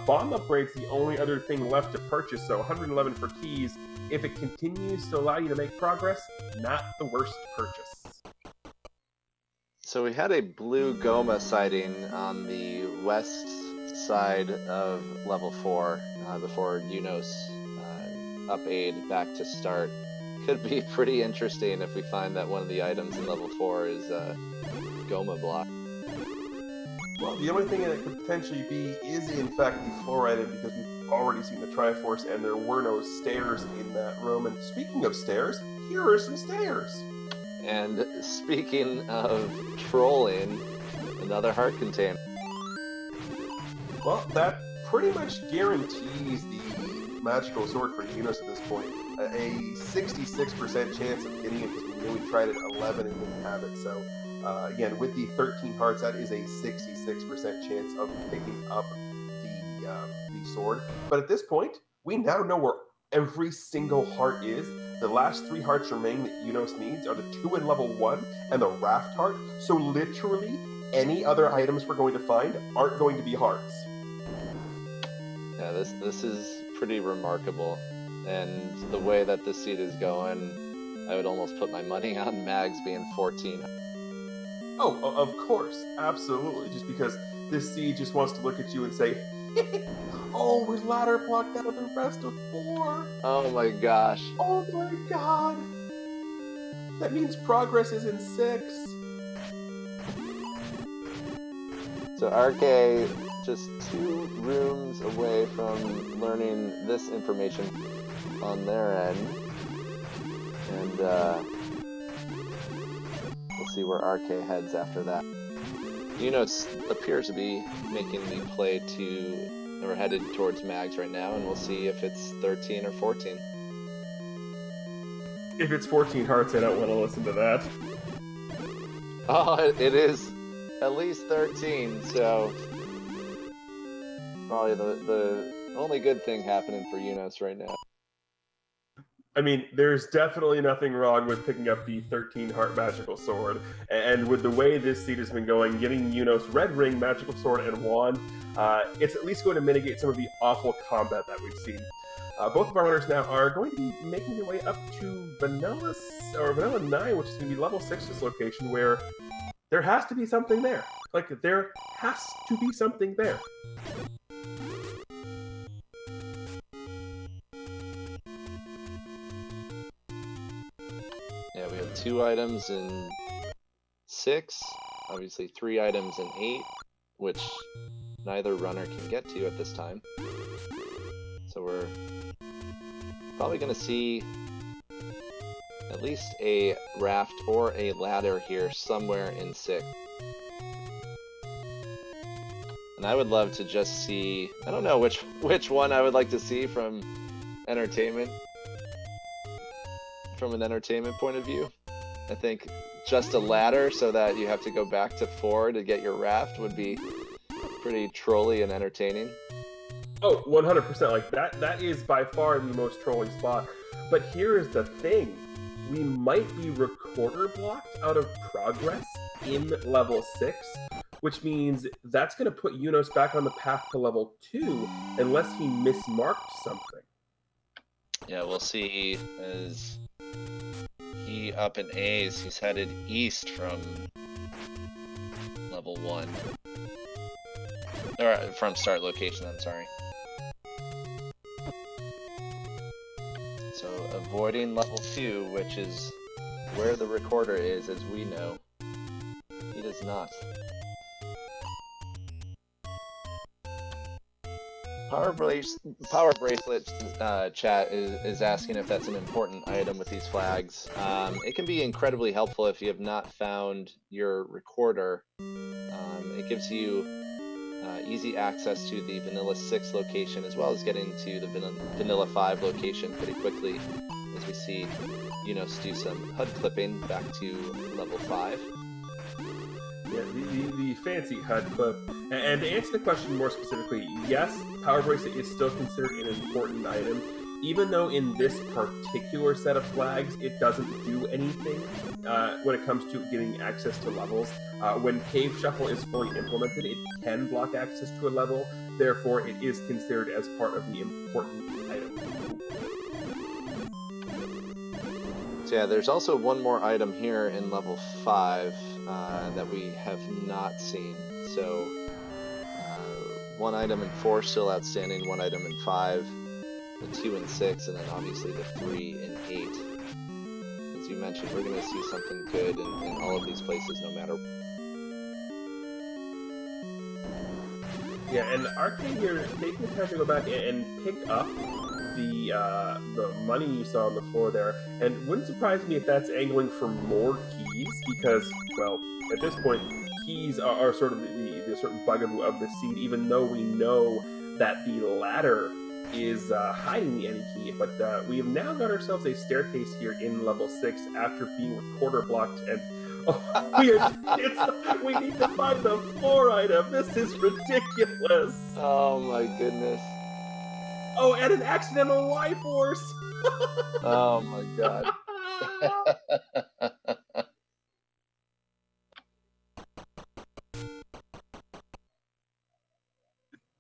Speaker 2: bomb upgrade's the only other thing left to purchase, so 111 for keys. If it continues to allow you to make progress, not the worst purchase.
Speaker 1: So we had a blue Goma sighting on the west side of level 4 before Eunos up aid back to start. Could be pretty interesting if we find that one of the items in level 4 is Goma block.
Speaker 2: Well, the only thing that it could potentially be is in fact the floor item, because we've already seen the Triforce and there were no stairs in that room. And speaking of stairs, here are some stairs.
Speaker 1: And speaking of trolling, another heart container.
Speaker 2: Well, that pretty much guarantees the magical sword for Eunos at this point. A 66% chance of getting it, because we knew we tried it 11 and didn't have it. So, again, with the 13 hearts, that is a 66% chance of picking up the sword. But at this point, we now know where every single heart is. The last 3 hearts remaining that Eunos needs are the 2 in level 1 and the raft heart. So literally, any other items we're going to find aren't going to be hearts.
Speaker 1: Yeah, this is pretty remarkable, and the way that this seed is going, I would almost put my money on Mags being 14.
Speaker 2: Oh, of course, absolutely. Just because this seed just wants to look at you and say, "Oh, we're ladder blocked out of the rest of 4."
Speaker 1: Oh my gosh.
Speaker 2: Oh my god. That means progress is in 6.
Speaker 1: So RK just 2 rooms away from learning this information on their end. And we'll see where RK heads after that. Eunos appears to be making the play or headed towards Mags right now, and we'll see if it's 13 or 14.
Speaker 2: If it's 14 hearts, I don't want to listen to that.
Speaker 1: Oh, it is at least 13, so probably the only good thing happening for Eunos right now.
Speaker 2: I mean, there's definitely nothing wrong with picking up the 13 heart magical sword, and with the way this seed has been going, getting Eunos Red Ring, magical sword, and wand, it's at least going to mitigate some of the awful combat that we've seen. Both of our runners now are going to be making their way up to Vanilla 9, which is going to be level 6's location, where there has to be something there. Like, there has to be something there.
Speaker 1: Yeah, we have 2 items in 6, obviously 3 items in 8, which neither runner can get to at this time. So we're probably going to see at least a raft or a ladder here somewhere in 6. And I would love to just see, I don't know which one I would like to see from entertainment, from an entertainment point of view. I think just a ladder so that you have to go back to 4 to get your raft would be pretty trolly and entertaining.
Speaker 2: Oh, 100%. Like that is by far the most trolling spot. But here is the thing. We might be recorder blocked out of progress in level 6, which means that's going to put Eunos back on the path to level 2 unless he mismarked something.
Speaker 1: Yeah, we'll see. As he up in A's, he's headed east from level 1. Or from start location, I'm sorry. So avoiding level 2, which is where the recorder is, as we know. He does not. Power Bracelet chat is asking if that's an important item with these flags. It can be incredibly helpful if you have not found your recorder. It gives you easy access to the Vanilla 6 location, as well as getting to the Vanilla 5 location pretty quickly, as we see Eunos do some HUD clipping back to level 5.
Speaker 2: Yeah, the fancy HUD clip. And to answer the question more specifically, yes, Power Bracelet is still considered an important item, even though in this particular set of flags, it doesn't do anything when it comes to getting access to levels. When Cave Shuffle is fully implemented, it can block access to a level, therefore it is considered as part of the important item.
Speaker 1: So yeah, there's also one more item here in level 5 that we have not seen. So one item in 4 still outstanding, one item in 5, the 2 and 6, and then obviously the 3 and 8. As you mentioned, we're going to see something good in all of these places, no matter.
Speaker 2: Yeah, and Arcane here taking the time to go back and pick up the money you saw on the floor there, and wouldn't surprise me if that's angling for more keys, because, well, at this point, keys are sort of the sort of bugaboo of the seed, even though we know that the ladder is hiding the any key, but we have now got ourselves a staircase here in level 6 after being recorder blocked, and we need to find the 4 item. This is ridiculous.
Speaker 1: Oh my goodness.
Speaker 2: Oh, and an accidental Y force.
Speaker 1: Oh my god.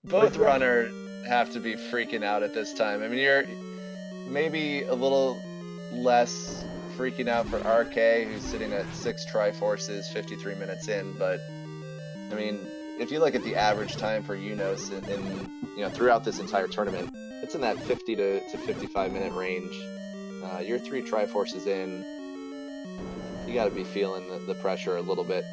Speaker 1: Both runners have to be freaking out at this time. I mean, you're maybe a little less freaking out for RK, who's sitting at 6 Triforces 53 minutes in, but I mean, if you look at the average time for Eunos in throughout this entire tournament, it's in that 50 to 55 minute range. You're 3 Triforces in, you got to be feeling the pressure a little bit.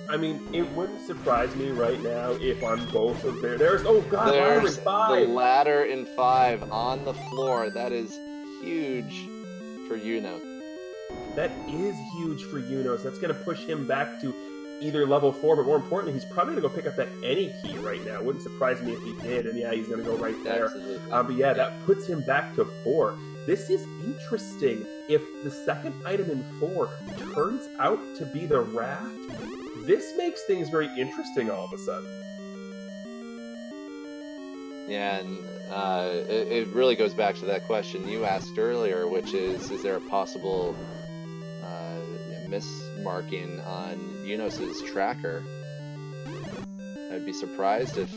Speaker 2: I mean, it wouldn't surprise me right now if on both of there's oh god,
Speaker 1: there's
Speaker 2: 5.
Speaker 1: The ladder in 5 on the floor. That is huge for Eunos.
Speaker 2: That is huge for Eunos. That's going to push him back to either level 4, but more importantly, he's probably going to go pick up that any key right now. Wouldn't surprise me if he did, and yeah, he's going to go right there. But yeah, that puts him back to 4. This is interesting. If the second item in 4 turns out to be the raft, this makes things very interesting all of a sudden.
Speaker 1: Yeah, and it really goes back to that question you asked earlier, which is there a possible mismarking on Eunos' tracker? I'd be surprised if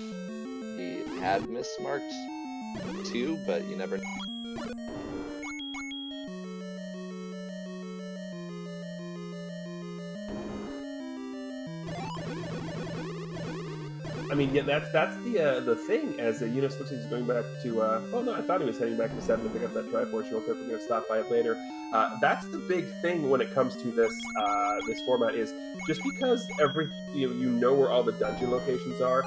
Speaker 1: he had mismarked 2, but you never know.
Speaker 2: I mean, yeah, that's the thing. As Eunos looks like he's going back to. Oh no, I thought he was heading back to 7 to pick up that Triforce real quick. We're going to stop by it later. That's the big thing when it comes to this this format is just because you know where all the dungeon locations are.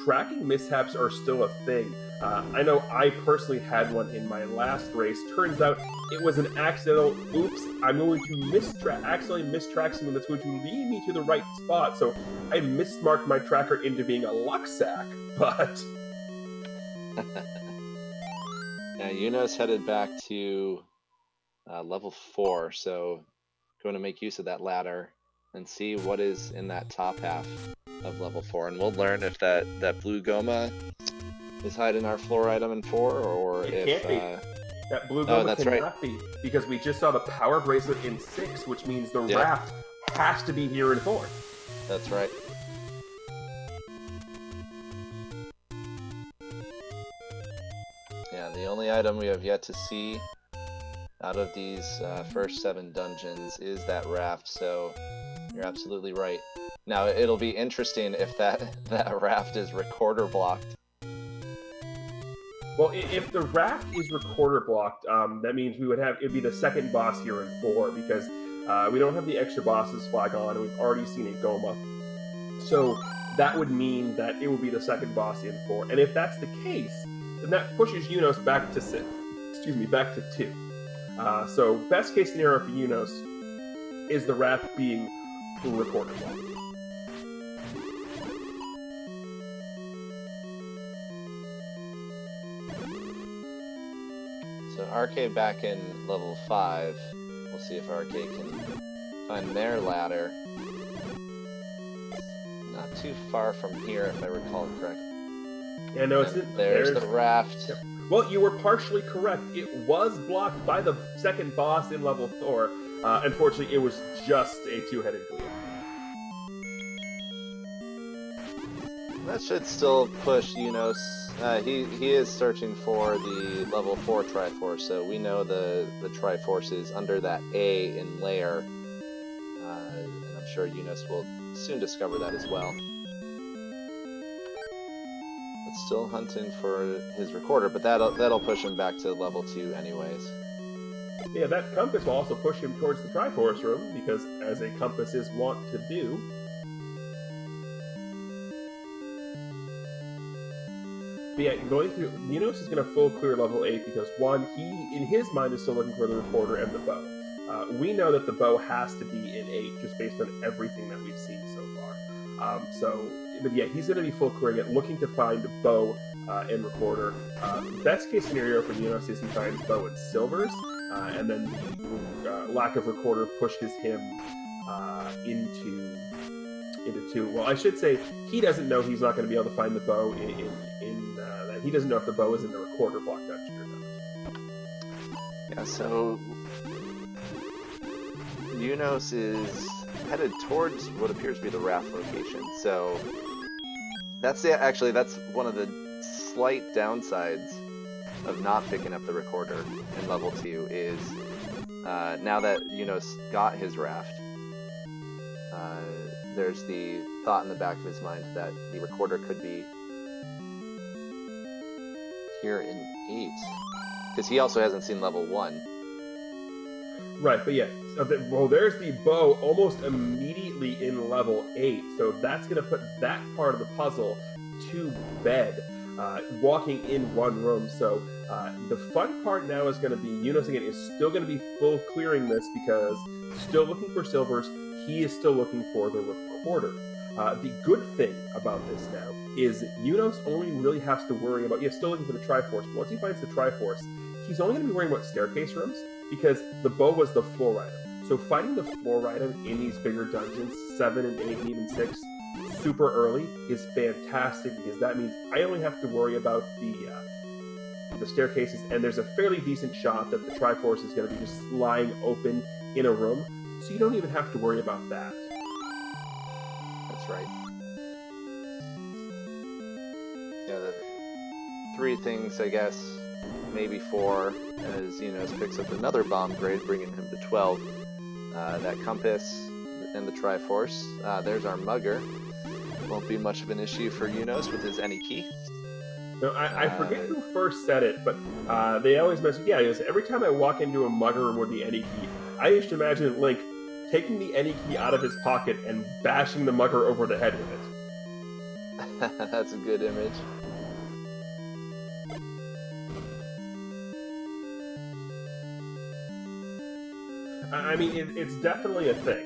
Speaker 2: Tracking mishaps are still a thing. I know I personally had one in my last race. Turns out it was an accidental, oops, I'm going to accidentally mistrack something that's going to lead me to the right spot. So I mismarked my tracker into being a luck sack, but...
Speaker 1: Yeah, Eunos headed back to level 4, so going to make use of that ladder and see what is in that top half of level 4, and we'll learn if that blue Goma is hiding our floor item in 4, or
Speaker 2: it
Speaker 1: if...
Speaker 2: can't be. That blue Goma cannot be, because we just saw the power bracelet in 6, which means the raft has to be here in 4.
Speaker 1: That's right. Yeah, the only item we have yet to see out of these first 7 dungeons is that raft, so you're absolutely right. Now, it'll be interesting if that raft is recorder blocked.
Speaker 2: Well, if the raft is recorder blocked, that means it'd be the second boss here in 4, because we don't have the extra bosses flag on, and we've already seen a Goma. So that would mean that it would be the second boss in 4. And if that's the case, then that pushes Eunos back to 2. So best case scenario for Eunos is the raft being recorder blocked.
Speaker 1: So RK back in level 5. We'll see if RK can find their ladder. Not too far from here, if I recall correctly.
Speaker 2: Yeah, no,
Speaker 1: there's the raft.
Speaker 2: Yep. Well, you were partially correct. It was blocked by the second boss in level 4. Unfortunately, it was just a 2-headed gleam.
Speaker 1: That should still push Eunos. He is searching for the level 4 Triforce, so we know the Triforce is under that A in layer, and I'm sure Eunos will soon discover that as well. But still hunting for his recorder, but that'll push him back to level 2 anyways.
Speaker 2: Yeah, that compass will also push him towards the Triforce room, because as a compass is wont to do. But yeah, going through, Eunos is going to full clear level 8 because, one, he, in his mind, is still looking for the recorder and the bow. We know that the bow has to be in 8 just based on everything that we've seen so far. But yeah, he's going to be full clearing it, looking to find bow and recorder. Best case scenario for Eunos is he finds bow and silvers, and then the lack of recorder pushes him into 2. Well, I should say he doesn't know he's not going to be able to find the bow that he doesn't know if the bow is in the recorder block dungeon or not.
Speaker 1: Yeah, so Eunos is headed towards what appears to be the raft location. So that's one of the slight downsides of not picking up the recorder in level 2 is now that Eunos got his raft, there's the thought in the back of his mind that the recorder could be here in 8, because he also hasn't seen level 1.
Speaker 2: Right, but yeah, well, there's the bow almost immediately in level 8, so that's going to put that part of the puzzle to bed, walking in one room. So the fun part now is going to be Eunos again is still going to be full clearing this because still looking for silvers. He is still looking for the recorder. The good thing about this now is Eunos only really has to worry about, still looking for the Triforce, but once he finds the Triforce, he's only going to be worrying about staircase rooms, because the bow was the floor item. So finding the floor item in these bigger dungeons, 7 and 8 and even 6, super early is fantastic, because that means I only have to worry about the staircases, and there's a fairly decent shot that the Triforce is going to be just lying open in a room, so you don't even have to worry about that.
Speaker 1: That's right. Yeah, the 3 things, I guess, maybe 4, as Eunos picks up another bomb grade, bringing him to 12. That compass and the Triforce. There's our mugger. Won't be much of an issue for Eunos with his any key.
Speaker 2: No, I forget who first said it, but they always mention, every time I walk into a mugger room with the any key, I used to imagine Link taking the any key out of his pocket and bashing the mugger over the head with it.
Speaker 1: That's a good image.
Speaker 2: I mean, it's definitely a thing.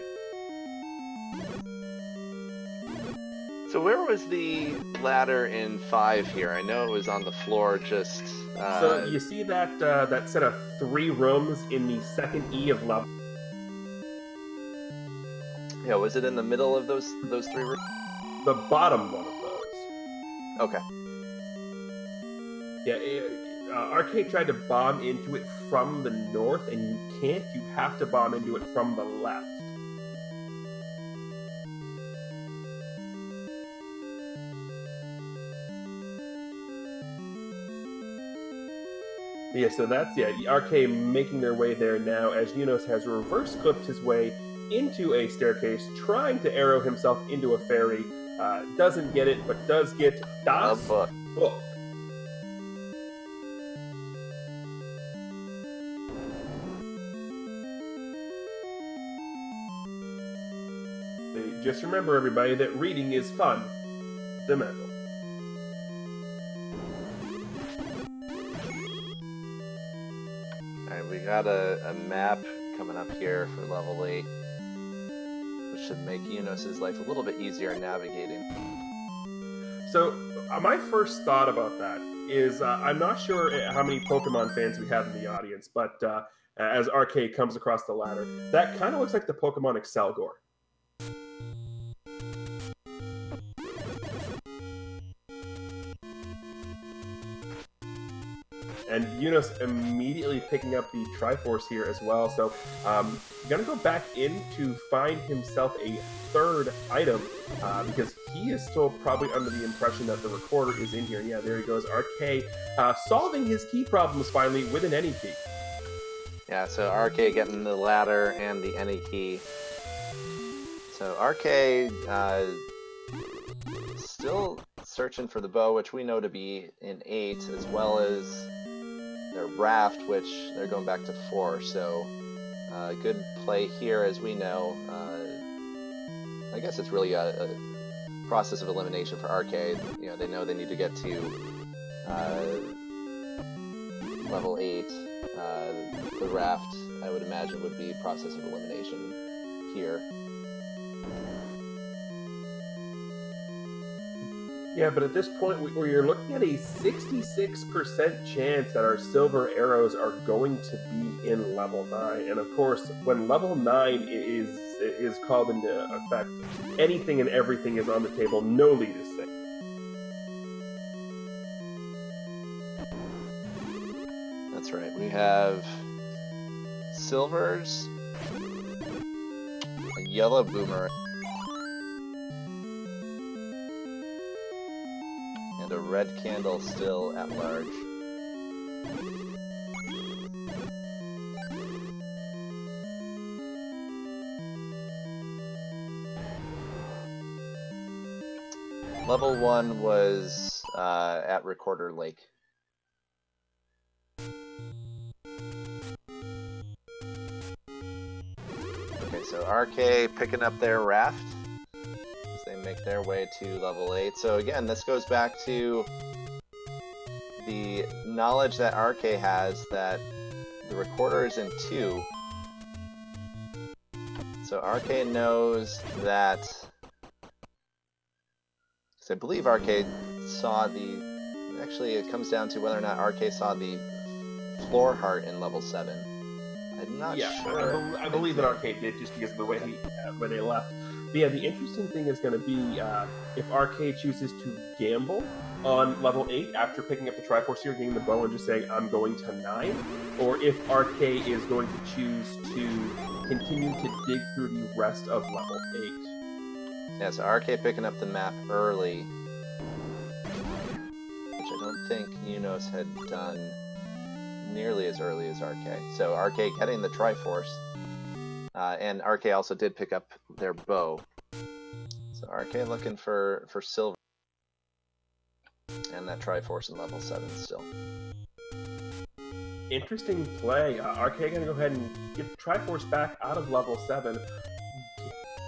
Speaker 1: So where was the ladder in 5 here? I know it was on the floor just...
Speaker 2: So you see that that set of 3 rooms in the second E of level?
Speaker 1: Yeah, was it in the middle of those 3 rooms?
Speaker 2: The bottom one of those.
Speaker 1: Okay.
Speaker 2: Yeah, Arcade tried to bomb into it from the north, and you can't. You have to bomb into it from the left. Yeah, so that's, Arcade making their way there now, as Eunos has reverse clipped his way into a staircase, trying to arrow himself into a fairy. Doesn't get it, but does get Das Book. Just remember, everybody, that reading is fun. Fundamental.
Speaker 1: Alright, we got a map coming up here for level 8, which should make Eunos' life a little bit easier navigating.
Speaker 2: So, my first thought about that is, I'm not sure how many Pokemon fans we have in the audience, but as Arcade comes across the ladder, that kind of looks like the Pokemon Excelgor. And Eunos immediately picking up the Triforce here as well. So, gonna go back in to find himself a 3rd item, because he is still probably under the impression that the recorder is in here. Yeah, there he goes. RK solving his key problems finally with an any key.
Speaker 1: Yeah, so RK getting the ladder and the any key. So RK still searching for the bow, which we know to be in 8, as well as their raft, which they're going back to 4. So good play here, as we know. I guess it's really a process of elimination for Arcade. You know, they know they need to get to level 8. The raft, I would imagine, would be process of elimination here.
Speaker 2: Yeah, but at this point, we're looking at a 66% chance that our silver arrows are going to be in level 9. And of course, when level 9 is called into effect, anything and everything is on the table. No lead is safe.
Speaker 1: That's right. We have silvers, a yellow boomerang, and a red candle still at large. Level 1 was at Recorder Lake. Okay, so RK picking up their raft as they make their way to level 8. So again, this goes back to the knowledge that RK has that the recorder is in 2. So RK knows that, because I believe RK saw the, actually it comes down to whether or not RK saw the floor heart in level 7. I'm not sure.
Speaker 2: I believe that Arcade did, just because of the way where they left. But yeah, the interesting thing is going to be if Arcade chooses to gamble on level 8 after picking up the Triforce here, getting the bow, and just saying, I'm going to 9, or if Arcade is going to choose to continue to dig through the rest of level 8.
Speaker 1: Yeah, so RK picking up the map early, which I don't think Eunos had done nearly as early as RK. So RK getting the Triforce, and RK also did pick up their bow. So RK looking for silver, and that Triforce in level 7 still.
Speaker 2: Interesting play. RK gonna go ahead and get the Triforce back out of level 7.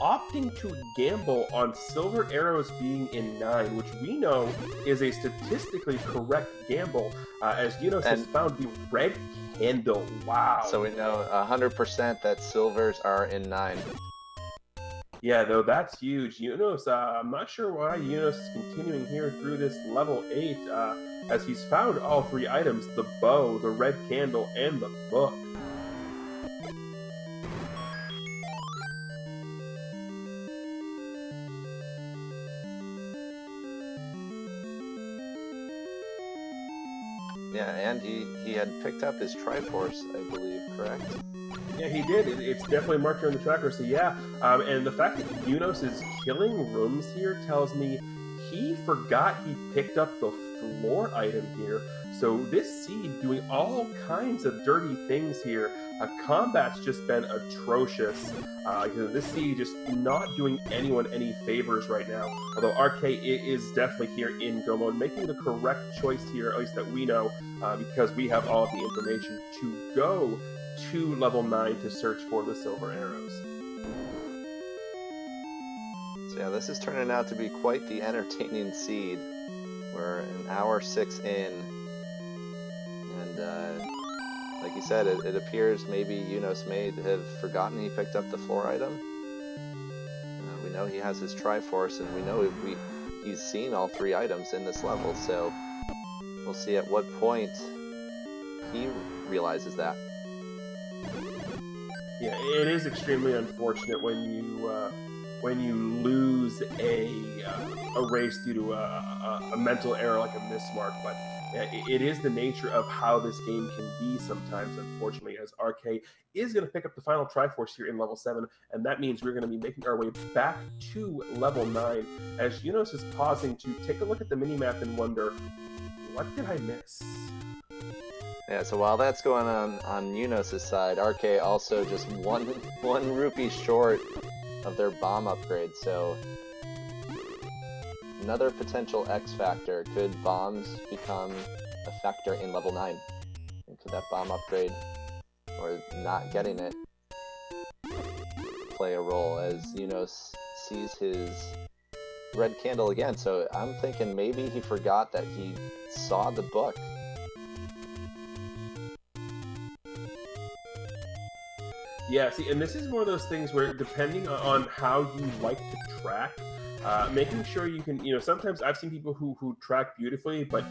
Speaker 2: opting to gamble on silver arrows being in 9, which we know is a statistically correct gamble, as Eunos has found the red candle. Wow.
Speaker 1: So we know 100% that silvers are in 9.
Speaker 2: Yeah, though that's huge. Eunos, I'm not sure why Eunos is continuing here through this level 8, as he's found all 3 items, the bow, the red candle, and the book.
Speaker 1: Yeah, and he had picked up his Triforce, I believe, correct?
Speaker 2: Yeah, he did. It's definitely marked here on the tracker, so yeah. And the fact that Eunos is killing rooms here tells me he forgot he picked up the floor item here. So this seed doing all kinds of dirty things here. Combat's just been atrocious. This seed just not doing anyone any favors right now. Although RK is definitely here in go mode, making the correct choice here, at least that we know, because we have all of the information to go to level 9 to search for the silver arrows.
Speaker 1: So yeah, this is turning out to be quite the entertaining seed. We're an hour 6 in, and like you said, it appears maybe Eunos may have forgotten he picked up the floor item. We know he has his Triforce, and we know he's seen all 3 items in this level, so we'll see at what point he realizes that.
Speaker 2: Yeah, it is extremely unfortunate when you lose a race due to a mental error like a mismark, but it is the nature of how this game can be sometimes, unfortunately, as RK is going to pick up the final Triforce here in level 7, and that means we're going to be making our way back to level 9, as Eunos is pausing to take a look at the minimap and wonder, what did I miss?
Speaker 1: Yeah, so while that's going on Eunos' side, RK also just one rupee short of their bomb upgrade, so another potential X factor. Could bombs become a factor in level 9? And could that bomb upgrade, or not getting it, play a role as Eunos sees his red candle again? So I'm thinking maybe he forgot that he saw the book.
Speaker 2: Yeah, see, and this is one of those things where, depending on how you like to track, making sure you can, sometimes I've seen people who track beautifully, but,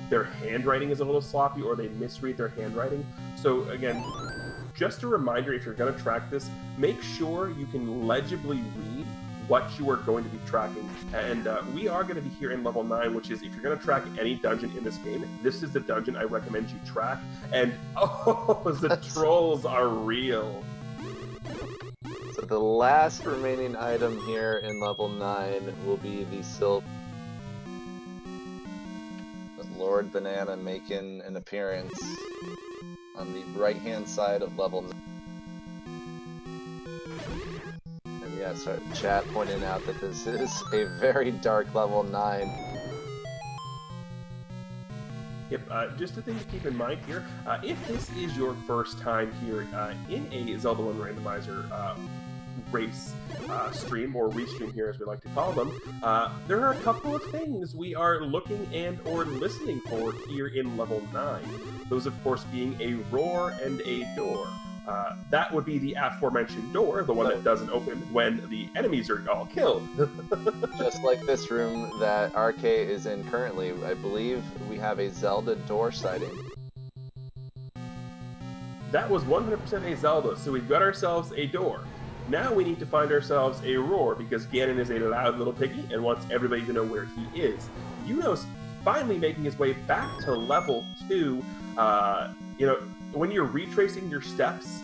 Speaker 2: their handwriting is a little sloppy, or they misread their handwriting. So, again, just a reminder, if you're going to track this, make sure you can legibly read what you are going to be tracking. And we are going to be here in level 9, which is, if you're going to track any dungeon in this game, this is the dungeon I recommend you track. And, oh, the trolls are real.
Speaker 1: So the last remaining item here in level 9 will be the silver. Lord Banana making an appearance on the right-hand side of level 9. And yeah, so chat pointing out that this is a very dark level 9.
Speaker 2: Yep, just a thing to keep in mind here, if this is your first time here in a Zelda Randomizer race stream, or restream here as we like to call them, there are a couple of things we are looking and or listening for here in level 9. Those, of course, being a roar and a door. That would be the aforementioned door, the one that doesn't open when the enemies are all killed.
Speaker 1: Just like this room that RK is in currently, I believe we have a Zelda door sighting.
Speaker 2: That was 100% a Zelda, so we've got ourselves a door. Now we need to find ourselves a roar, because Ganon is a loud little piggy and wants everybody to know where he is. Eunos finally making his way back to level 2. When you're retracing your steps,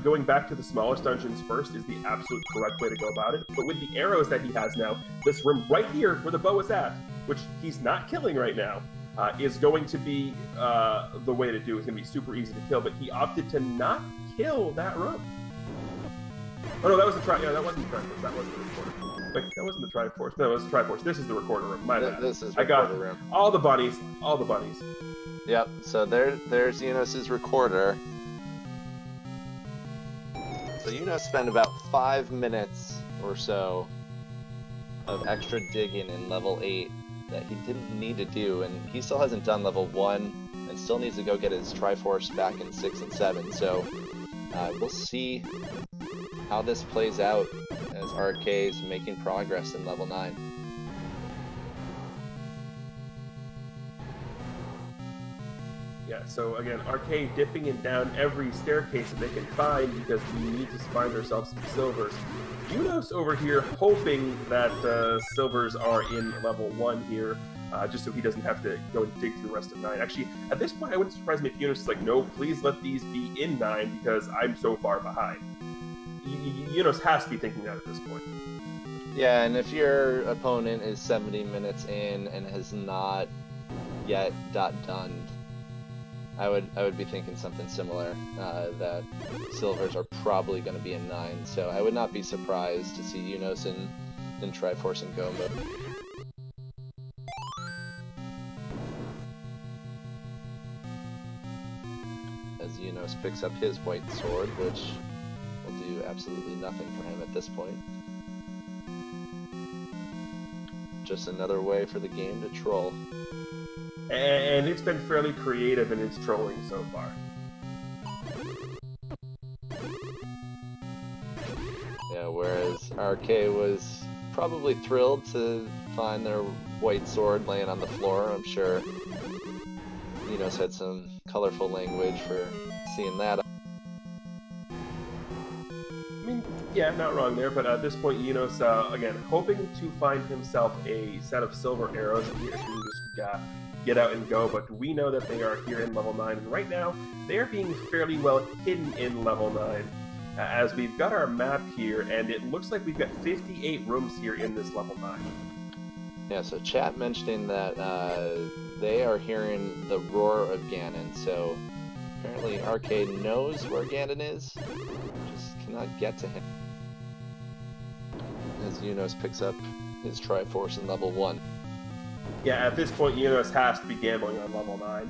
Speaker 2: going back to the smallest dungeons first is the absolute correct way to go about it. But with the arrows that he has now, this room right here where the bow is at, which he's not killing right now, is going to be the way to do. It's going to be super easy to kill, but he opted to not kill that room. Oh no, that was the that wasn't the Triforce. That wasn't the recorder. Wait, that wasn't the Triforce. No, it was the Triforce. This is the recorder room. My bad.
Speaker 1: This is
Speaker 2: I got
Speaker 1: recorder room.
Speaker 2: all the bunnies. All the bunnies.
Speaker 1: Yep. So there's Eunos' recorder. So Eunos spent about 5 minutes or so of extra digging in level 8 that he didn't need to do, and he still hasn't done level 1 and still needs to go get his Triforce back in 6 and 7, so we'll see how this plays out as RK is making progress in level 9.
Speaker 2: Yeah, so again, RK dipping in down every staircase that they can find because we need to find ourselves some silvers. Eunos over here hoping that silvers are in level 1 here, just so he doesn't have to go and dig through the rest of 9. Actually, at this point, I wouldn't surprise me if Eunos is like, no, please let these be in 9 because I'm so far behind. Eunos has to be thinking that at this point.
Speaker 1: Yeah, and if your opponent is 70 minutes in and has not yet done, I would be thinking something similar, that silvers are probably going to be in 9, so I would not be surprised to see Eunos in Triforce and Go mode. As Eunos picks up his white sword, which will do absolutely nothing for him at this point. Just another way for the game to troll.
Speaker 2: And it's been fairly creative in its trolling so far.
Speaker 1: Yeah, whereas RK was probably thrilled to find their white sword laying on the floor. I'm sure Eunos had some colorful language for seeing that.
Speaker 2: I mean, yeah, not wrong there, but at this point, Eunos, again, hoping to find himself a set of silver arrows. He can just get out and go, but we know that they are here in level 9, and right now, they are being fairly well hidden in level 9, as we've got our map here, and it looks like we've got 58 rooms here in this level 9.
Speaker 1: Yeah, so chat mentioning that they are hearing the roar of Ganon, so apparently RK knows where Ganon is, just cannot get to him. As Eunos picks up his Triforce in level 1.
Speaker 2: Yeah, at this point, Eunos has to be gambling on level 9,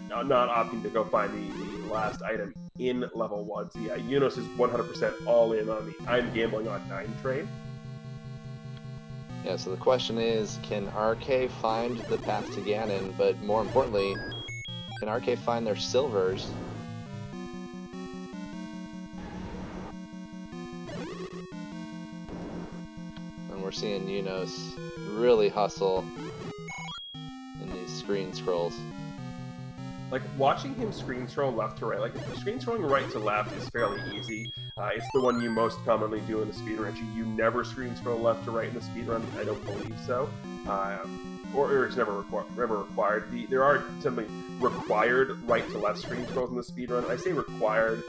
Speaker 2: not opting to go find the last item in level 1. So yeah, Eunos is 100% all in on the I'm gambling on 9 train.
Speaker 1: Yeah, so the question is, can RK find the path to Ganon, but more importantly, can RK find their silvers? And we're seeing Eunos really hustle in these screen scrolls.
Speaker 2: Like, watching him screen scroll left to right, like, screen scrolling right to left is fairly easy. It's the one you most commonly do in the speedrun. Actually, you never screen scroll left to right in the speedrun, I don't believe so. Or it's never required. There are simply required right to left screen scrolls in the speedrun. I say required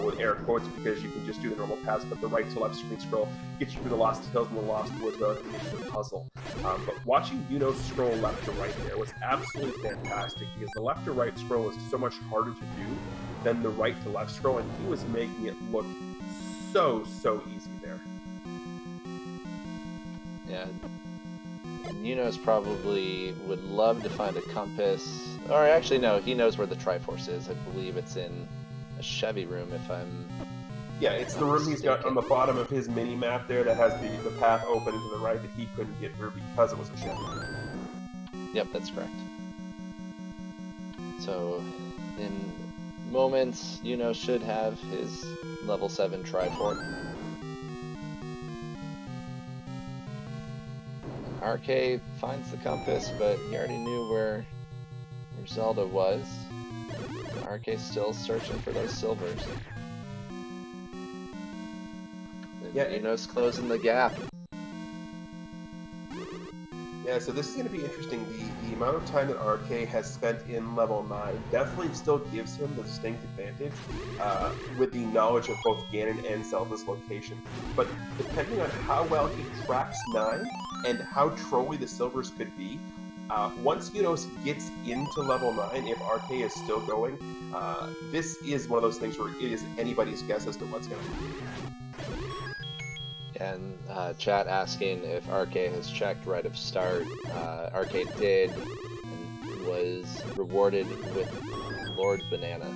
Speaker 2: with air quotes because you can just do the normal paths, but the right to left screen scroll gets you through the Lost Hills and the Lost Woods without the puzzle. But watching Eunos scroll left to right there was absolutely fantastic because the left to right scroll is so much harder to do than the right to left scroll, and he was making it look so easy there.
Speaker 1: Yeah. Eunos probably would love to find a compass. Or actually, no, he knows where the Triforce is. I believe it's in a Chevy room, if I'm...
Speaker 2: Yeah, it's the room he's got on the bottom of his mini-map there that has the path open to the right that he couldn't get through because it was a Chevy.
Speaker 1: Yep, that's correct. So, in moments, Eunos should have his level 7 Triforce. RK finds the compass, but he already knew where Zelda was. RK still searching for those silvers.
Speaker 2: Yeah,
Speaker 1: Eunos closing the gap.
Speaker 2: Yeah, so this is going to be interesting. The amount of time that RK has spent in level 9 definitely still gives him the distinct advantage with the knowledge of both Ganon and Zelda's location. But depending on how well he tracks 9 and how trolly the silvers could be, once Eunos gets into level 9, if RK is still going, this is one of those things where it is anybody's guess as to what's going to happen.
Speaker 1: And chat asking if RK has checked right of start. RK did, and was rewarded with Lord Banana.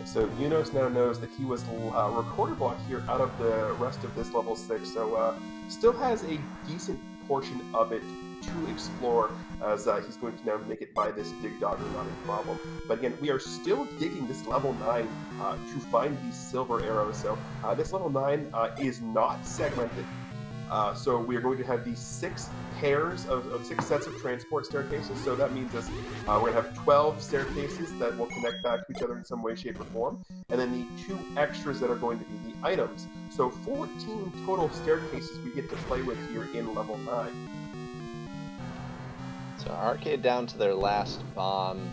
Speaker 2: So Eunos now knows that he was recorder blocked here out of the rest of this level 6, so still has a decent portion of it to explore, as he's going to now make it by this dig dogger, not a problem. But again, we are still digging this level 9 to find these silver arrows. So this level 9 is not segmented. So we are going to have these 6 pairs of 6 sets of transport staircases. So that means this, we're going to have 12 staircases that will connect back to each other in some way, shape, or form. And then the 2 extras that are going to be the items. So 14 total staircases we get to play with here in level 9.
Speaker 1: So Arcade down to their last bomb,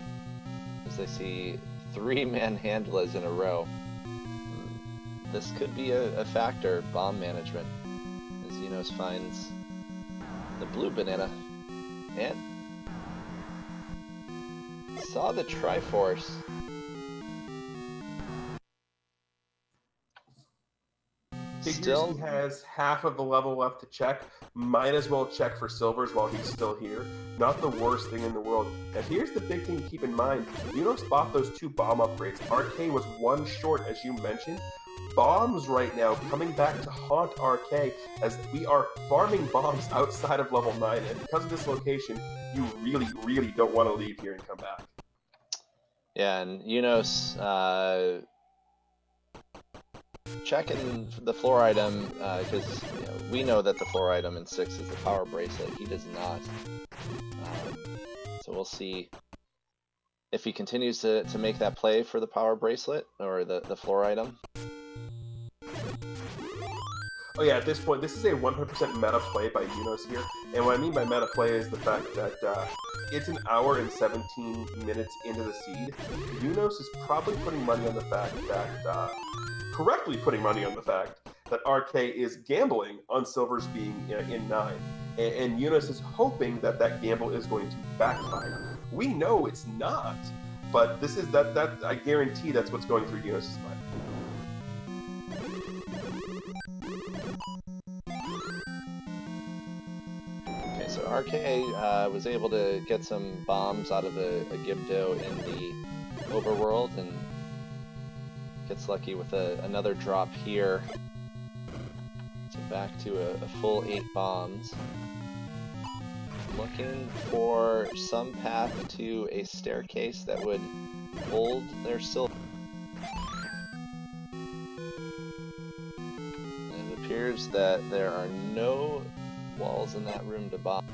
Speaker 1: as they see 3 manhandlas in a row. This could be a factor, bomb management, as Eunos finds the blue banana, and saw the Triforce.
Speaker 2: Figures he has half of the level left to check. Might as well check for silvers while he's still here. Not the worst thing in the world. And here's the big thing to keep in mind. Eunos bought those 2 bomb upgrades. RK was 1 short, as you mentioned. Bombs right now coming back to haunt RK, as we are farming bombs outside of level 9. And because of this location, you really, really don't want to leave here and come back.
Speaker 1: Yeah, and Eunos checking the floor item, because we know that the floor item in 6 is the power bracelet. He does not. So we'll see if he continues to make that play for the power bracelet or the floor item.
Speaker 2: Oh yeah, at this point, this is a 100% meta play by Eunos here. And what I mean by meta play is the fact that it's an hour and 17 minutes into the seed. Eunos is probably putting money on the fact that, correctly putting money on the fact that RK is gambling on silvers being in 9. And Eunos is hoping that that gamble is going to backfire. We know it's not, but this is that I guarantee that's what's going through Eunos' mind.
Speaker 1: So RK was able to get some bombs out of a Gibdo in the overworld and gets lucky with another drop here. So back to a full 8 bombs. Looking for some path to a staircase that would hold their silver. And it appears that there are no walls in that room to bomb.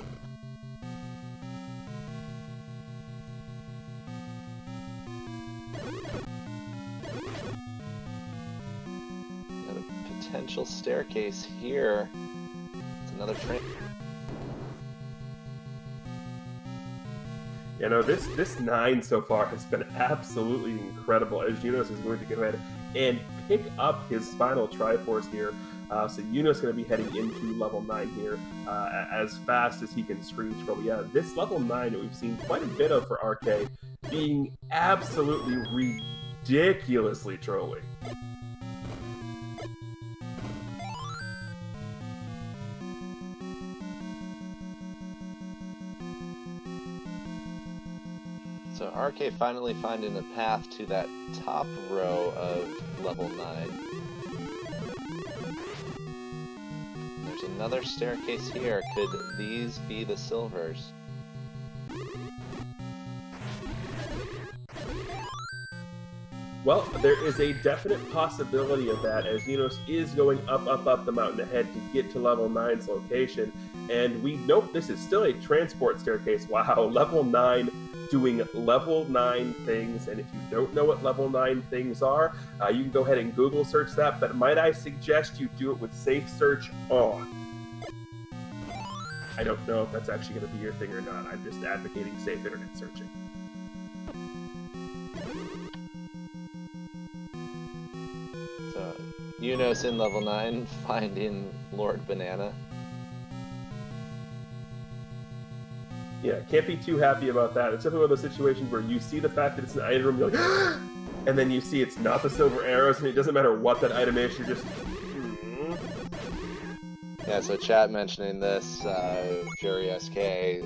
Speaker 1: Got a potential staircase here. It's another train.
Speaker 2: You know, this 9 so far has been absolutely incredible, as Eunos is going to go ahead and pick up his final Triforce here. So Eunos is going to be heading into level 9 here as fast as he can screen scroll. But yeah, this level 9 that we've seen quite a bit of for RK being absolutely ridiculously trolling.
Speaker 1: So RK finally finding a path to that top row of level 9. There's another staircase here. Could these be the silvers?
Speaker 2: Well, there is a definite possibility of that, as Eunos is going up the mountain ahead to get to level 9's location. And we note this is still a transport staircase. Wow, level 9 doing level 9 things. And if you don't know what level 9 things are, you can go ahead and Google search that. But might I suggest you do it with safe search on? I don't know if that's actually going to be your thing or not. I'm just advocating safe internet searching.
Speaker 1: So, Eunos in level 9, finding Lord Banana.
Speaker 2: Yeah, can't be too happy about that. It's definitely one of those situations where you see the fact that it's an item room, you're like, and then you see it's not the silver arrows, and it doesn't matter what that item is, you're just,
Speaker 1: Yeah, so chat mentioning this, Fury SK,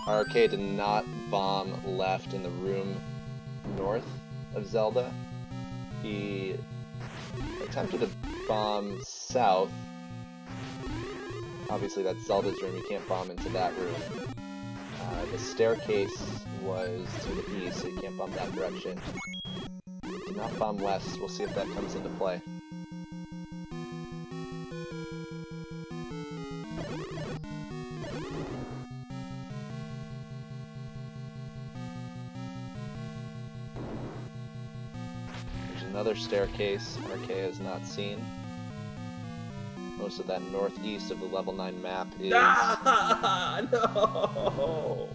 Speaker 1: RK did not bomb left in the room north of Zelda. he attempted to bomb south. Obviously, that's Zelda's room. You can't bomb into that room. The staircase was to the east, so you can't bomb that direction. Did not bomb west. We'll see if that comes into play. There's another staircase RK has not seen. Most of that northeast of the level 9 map is...
Speaker 2: Ah, no!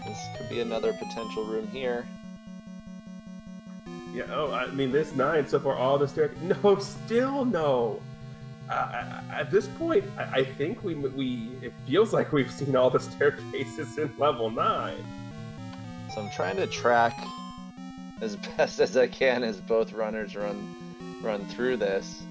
Speaker 1: This could be another potential room here.
Speaker 2: Yeah, oh, I mean, this 9 so far, all the staircase... No, still no! At this point, I think it feels like we've seen all the staircases in level 9.
Speaker 1: So I'm trying to track as best as I can as both runners run through this.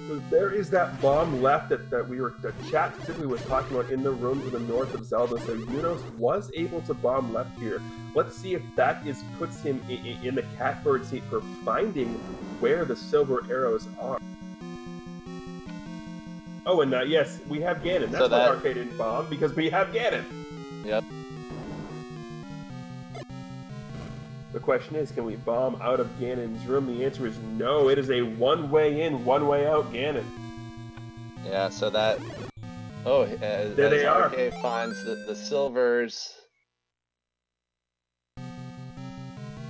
Speaker 2: So there is that bomb left that the chat specifically was talking about in the room to the north of Zelda. So Eunos was able to bomb left here. Let's see if that puts him in the catbird seat for finding where the silver arrows are. Oh, and yes, we have Ganon. That's why Arcade didn't bomb, because we have Ganon.
Speaker 1: Yep.
Speaker 2: The question is, can we bomb out of Ganon's room? The answer is no. It is a one-way in, one-way out Ganon.
Speaker 1: Yeah, so that... Oh,
Speaker 2: there they are.
Speaker 1: RK finds the silvers.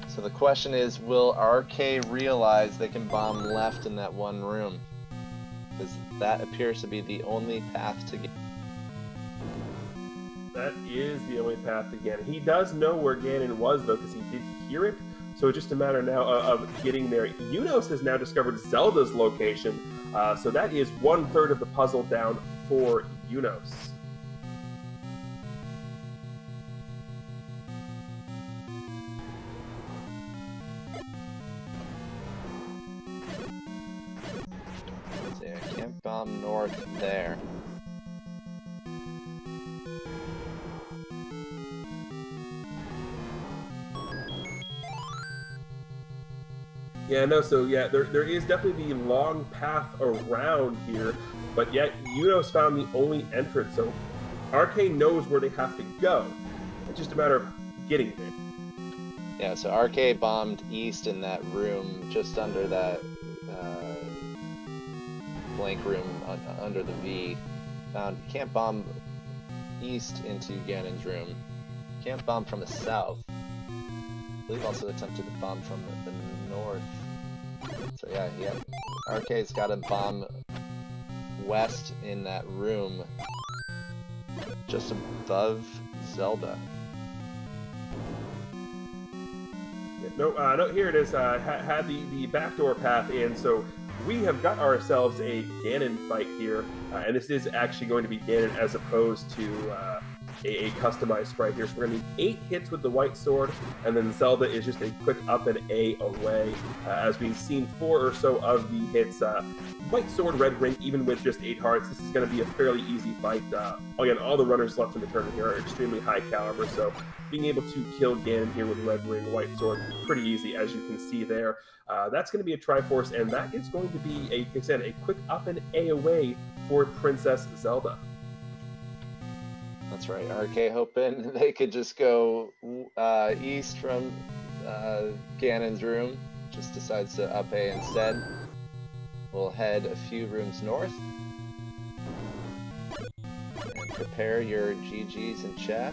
Speaker 1: So the question is, will RK realize they can bomb left in that one room? Because that appears to be the only path to get.
Speaker 2: That is the only path to Ganon. He does know where Ganon was, though, because he did hear it. So it's just a matter now of getting there. Eunos has now discovered Zelda's location. So that is 1/3 of the puzzle down for Eunos.
Speaker 1: So yeah, can't bomb north there.
Speaker 2: Yeah, no, so yeah, there is definitely the long path around here, but yet Eunos found the only entrance, so RK knows where they have to go. It's just a matter of getting there.
Speaker 1: Yeah, so RK bombed east in that room, just under that blank room under the V. Found you can't bomb east into Ganon's room. Can't bomb from the south. I believe also attempted to bomb from the north. So yeah, RK's got to bomb west in that room, just above Zelda.
Speaker 2: No, here it is. Had the backdoor path in, so we have got ourselves a Ganon fight here, and this is actually going to be Ganon as opposed to a customized sprite here. So we're going to need 8 hits with the white sword, and then Zelda is just a quick up and A away. As we've seen 4 or so of the hits, white sword, red ring, even with just 8 hearts, this is going to be a fairly easy fight. Again, all the runners left in the tournament here are extremely high caliber, so being able to kill Ganon here with red ring, white sword, pretty easy, as you can see there. That's going to be a Triforce, and that is going to be, a quick up and A away for Princess Zelda.
Speaker 1: That's right, RK hoping they could just go east from Ganon's room. Just decides to up A instead. We'll head a few rooms north. And prepare your GGs in chat.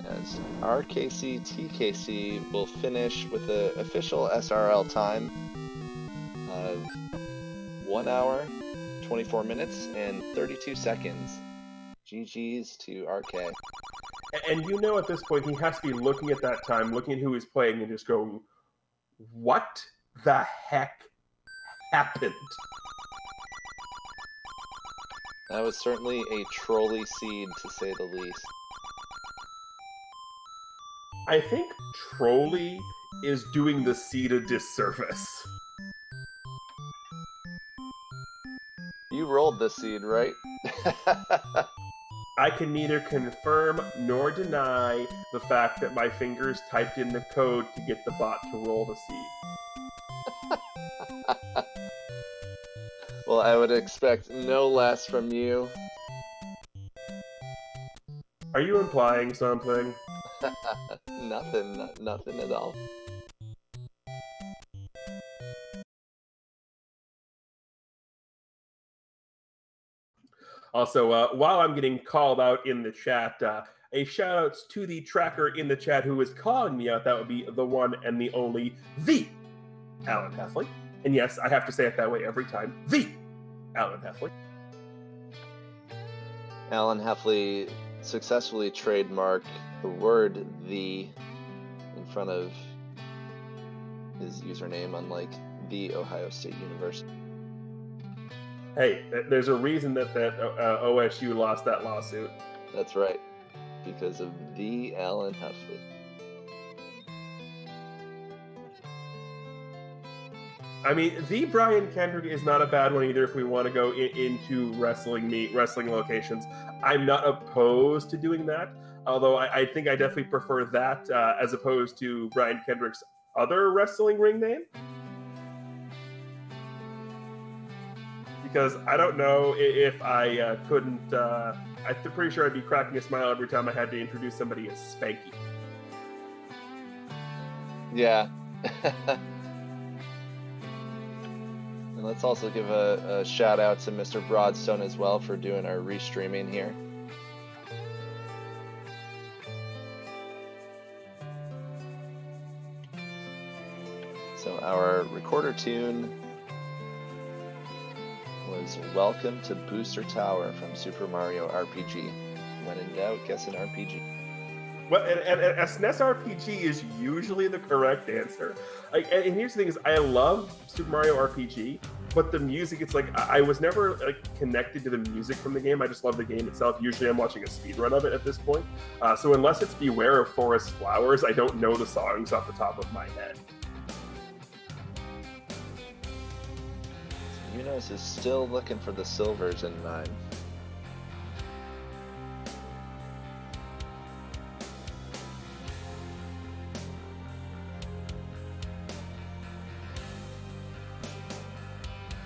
Speaker 1: As rkctkc will finish with the official SRL time of 1 hour, 24 minutes, and 32 seconds. GG's to RK.
Speaker 2: And you know at this point he has to be looking at that time, looking at who he's playing, and just go, what the heck happened?
Speaker 1: That was certainly a trolly seed, to say the least.
Speaker 2: I think Trolly is doing the seed a disservice.
Speaker 1: You rolled the seed, right?
Speaker 2: I can neither confirm nor deny the fact that my fingers typed in the code to get the bot to roll the seed.
Speaker 1: Well, I would expect no less from you.
Speaker 2: Are you implying something?
Speaker 1: Nothing at all.
Speaker 2: Also, while I'm getting called out in the chat, a shout out to the tracker in the chat who is calling me out. That would be the one and the only, the Alan Heffley. And yes, I have to say it that way every time. The Alan Heffley.
Speaker 1: Alan Heffley successfully trademarked the word "the" in front of his username, unlike the Ohio State University.
Speaker 2: Hey, there's a reason that OSU lost that lawsuit.
Speaker 1: That's right, because of the Alan Heffley.
Speaker 2: I mean, the Brian Kendrick is not a bad one either if we want to go into wrestling locations. I'm not opposed to doing that, although I think I definitely prefer that as opposed to Brian Kendrick's other wrestling ring name. Because I don't know if I couldn't... I'm pretty sure I'd be cracking a smile every time I had to introduce somebody as Spanky.
Speaker 1: Yeah. And let's also give a shout out to Mr. Broadstone as well for doing our restreaming here. So our recorder tune was Welcome to Booster Tower from Super Mario RPG. When in doubt, guess an RPG.
Speaker 2: Well, and a SNES RPG is usually the correct answer. And here's the thing: is I love Super Mario RPG, but the music, it's like I was never connected to the music from the game. I just love the game itself. Usually, I'm watching a speedrun of it at this point. So unless it's Beware of Forest Flowers, I don't know the songs off the top of my head.
Speaker 1: Eunos is still looking for the silvers in 9.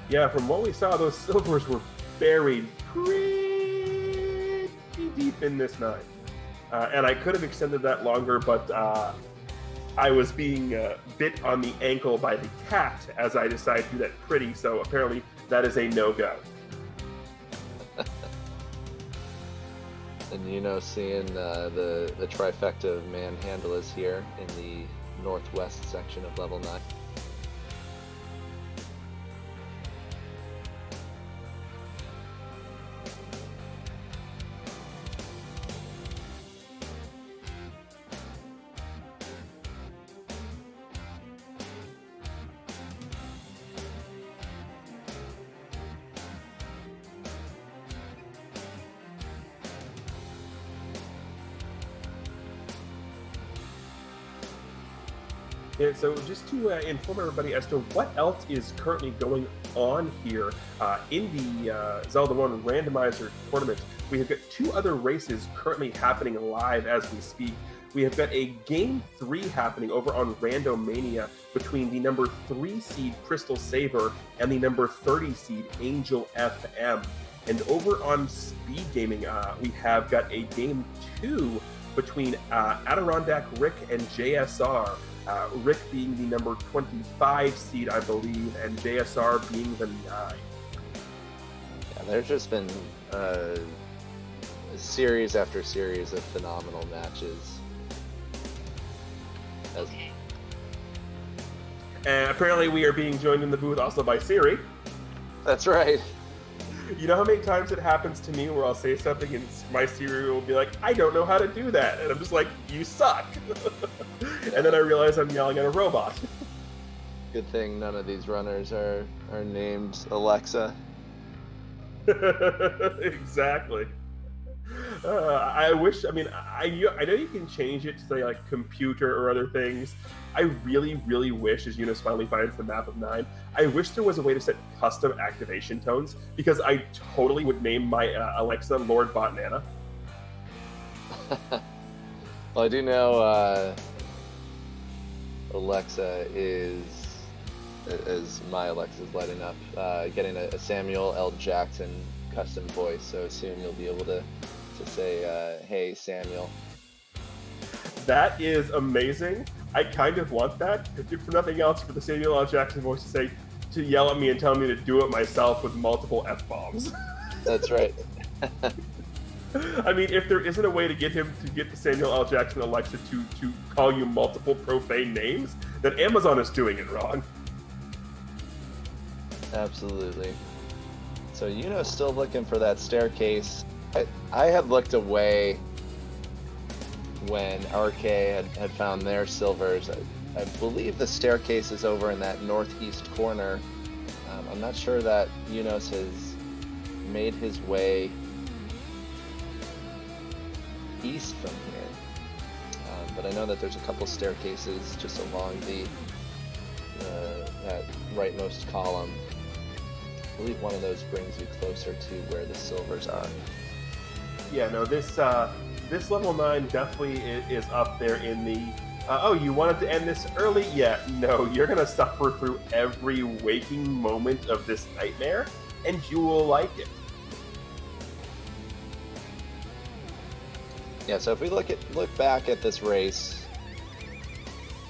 Speaker 2: Yeah, from what we saw, those silvers were buried pretty deep in this 9. And I could have extended that longer, but I was being bit on the ankle by the cat as I decided to do that pretty, so apparently that is a no-go.
Speaker 1: And seeing the trifecta of manhandlers here in the northwest section of level 9.
Speaker 2: Yeah, so just to inform everybody as to what else is currently going on here in the Zelda 1 Randomizer tournament, we have got 2 other races currently happening live as we speak. We have got a Game 3 happening over on Randomania between the number 3 seed Crystal Saver and the number 30 seed Angel FM. And over on Speed Gaming, we have got a Game 2 between Adirondack Rick and JSR. Rick being the number 25 seed, I believe, and JSR being the 9.
Speaker 1: Yeah, there's just been series after series of phenomenal matches.
Speaker 2: And apparently we are being joined in the booth also by Siri.
Speaker 1: That's right.
Speaker 2: You know how many times it happens to me where I'll say something and my Siri will be like, I don't know how to do that. And I'm just like, you suck. And then I realize I'm yelling at a robot.
Speaker 1: Good thing none of these runners are named Alexa.
Speaker 2: Exactly. I wish. I mean, I know you can change it to say like computer or other things. I really, really wish, as Eunos finally finds the map of 9, I wish there was a way to set custom activation tones, because I totally would name my Alexa Lord Botnana.
Speaker 1: Well, I do know Alexa is, as my Alexa is lighting up, getting a Samuel L. Jackson custom voice, so soon you'll be able to say, hey, Samuel.
Speaker 2: That is amazing. I kind of want that, if for nothing else, for the Samuel L. Jackson voice to yell at me and tell me to do it myself with multiple F-bombs.
Speaker 1: That's right.
Speaker 2: I mean, if there isn't a way to get the Samuel L. Jackson Alexa to call you multiple profane names, then Amazon is doing it wrong.
Speaker 1: Absolutely. So Eunos still looking for that staircase. I had looked away when RK had found their silvers. I believe the staircase is over in that northeast corner. I'm not sure that Eunos has made his way east from here, but I know that there's a couple staircases just along that rightmost column. I believe one of those brings you closer to where the silvers are.
Speaker 2: Yeah, no, this level 9 definitely is up there in the, oh, you wanted to end this early? Yeah, no, you're going to suffer through every waking moment of this nightmare, and you will like it.
Speaker 1: Yeah, so if we look back at this race,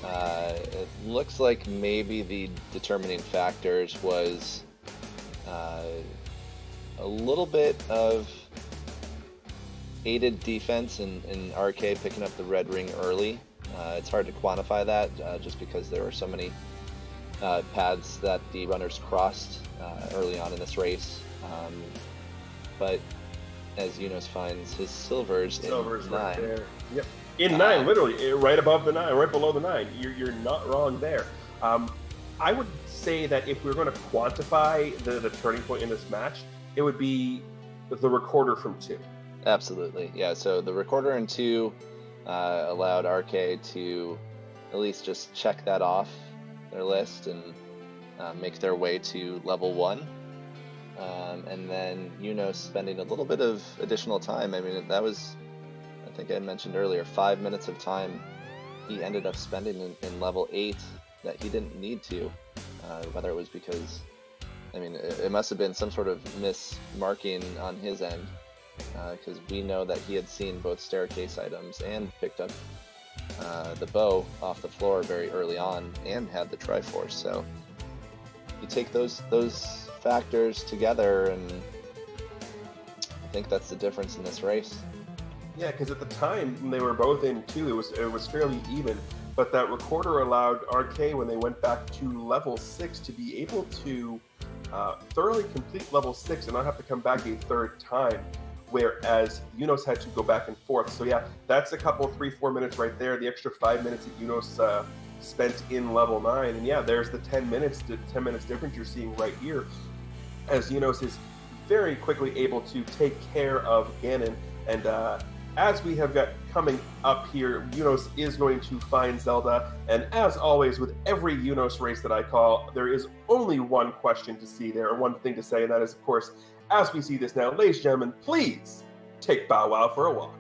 Speaker 1: it looks like maybe the determining factors was a little bit of aided defense in RK picking up the red ring early. It's hard to quantify that just because there were so many paths that the runners crossed early on in this race. But as Eunos finds his silvers in 9.
Speaker 2: Right there. Yep. In 9, literally, right above the 9, right below the 9. You're not wrong there. I would say that if we were going to quantify the turning point in this match, it would be the recorder from 2.
Speaker 1: Absolutely, yeah. So the recorder in 2 allowed RK to at least just check that off their list and make their way to level 1. And then Eunos spending a little bit of additional time. I mean, that was, I think I mentioned earlier, 5 minutes of time he ended up spending in level 8 that he didn't need to, whether it was because, I mean, it must have been some sort of mismarking on his end, because we know that he had seen both staircase items and picked up the bow off the floor very early on and had the Triforce. So you take those factors together, and I think that's the difference in this race.
Speaker 2: Yeah, because at the time when they were both in 2, it was fairly even. But that recorder allowed RK, when they went back to level 6, to be able to thoroughly complete level 6 and not have to come back a third time, whereas Eunos had to go back and forth. So yeah, that's a couple 3-4 minutes right there. The extra 5 minutes that Eunos spent in level 9, and yeah, there's the 10 minutes difference you're seeing right here, as Eunos is very quickly able to take care of Ganon. And as we have got coming up here, Eunos is going to find Zelda, and as always with every Eunos race that I call, there is only one question to see there, or one thing to say, and that is, of course, as we see this now, ladies and gentlemen, please take Bow Wow for a walk.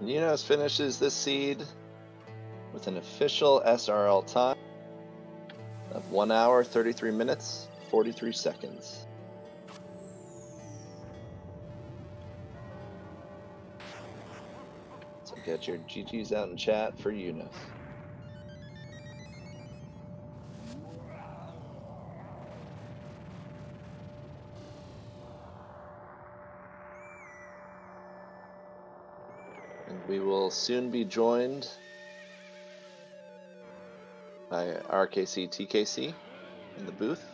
Speaker 1: And Eunos finishes this seed with an official SRL time of 1 hour, 33 minutes, 43 seconds. So get your GGs out in chat for Eunos. And we will soon be joined by rkctkc in the booth.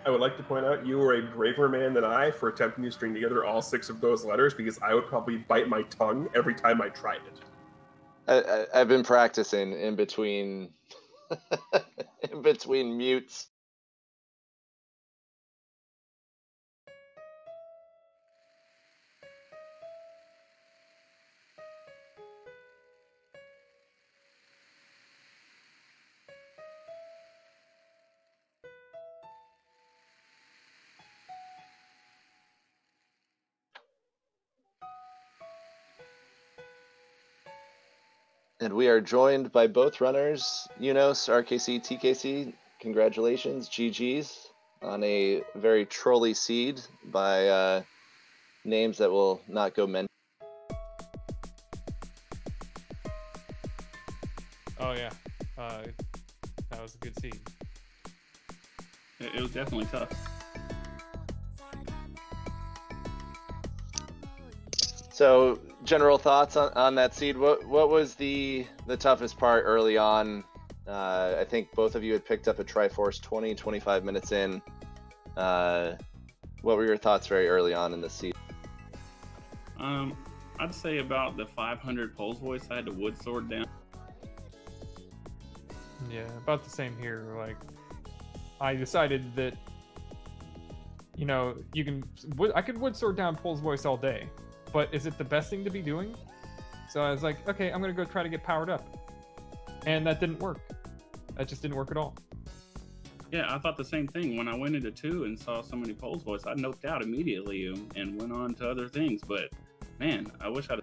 Speaker 2: I would like to point out you were a braver man than I for attempting to string together all 6 of those letters, because I would probably bite my tongue every time I tried it.
Speaker 1: I've been practicing in between in between mutes. And we are joined by both runners, Eunos, rkctkc. Congratulations, GG's, on a very trolly seed by names that will not go mentioned.
Speaker 3: Oh yeah, that was a good seed.
Speaker 4: It was definitely tough.
Speaker 1: So, general thoughts on that seed. What was the toughest part early on? I think both of you had picked up a Triforce 25 minutes in. What were your thoughts very early on in the seed?
Speaker 4: I'd say about the 500 Pulse Voice. I had the Wood Sword down.
Speaker 3: Yeah, about the same here. Like, I decided that, I could Wood Sword down Pulse Voice all day, but is it the best thing to be doing? So I was like, okay, I'm gonna go try to get powered up, and that didn't work. That just didn't work at all.
Speaker 4: Yeah, I thought the same thing. When I went into 2 and saw so many Pulse Voice, I noped out immediately and went on to other things. But man, I wish I'd.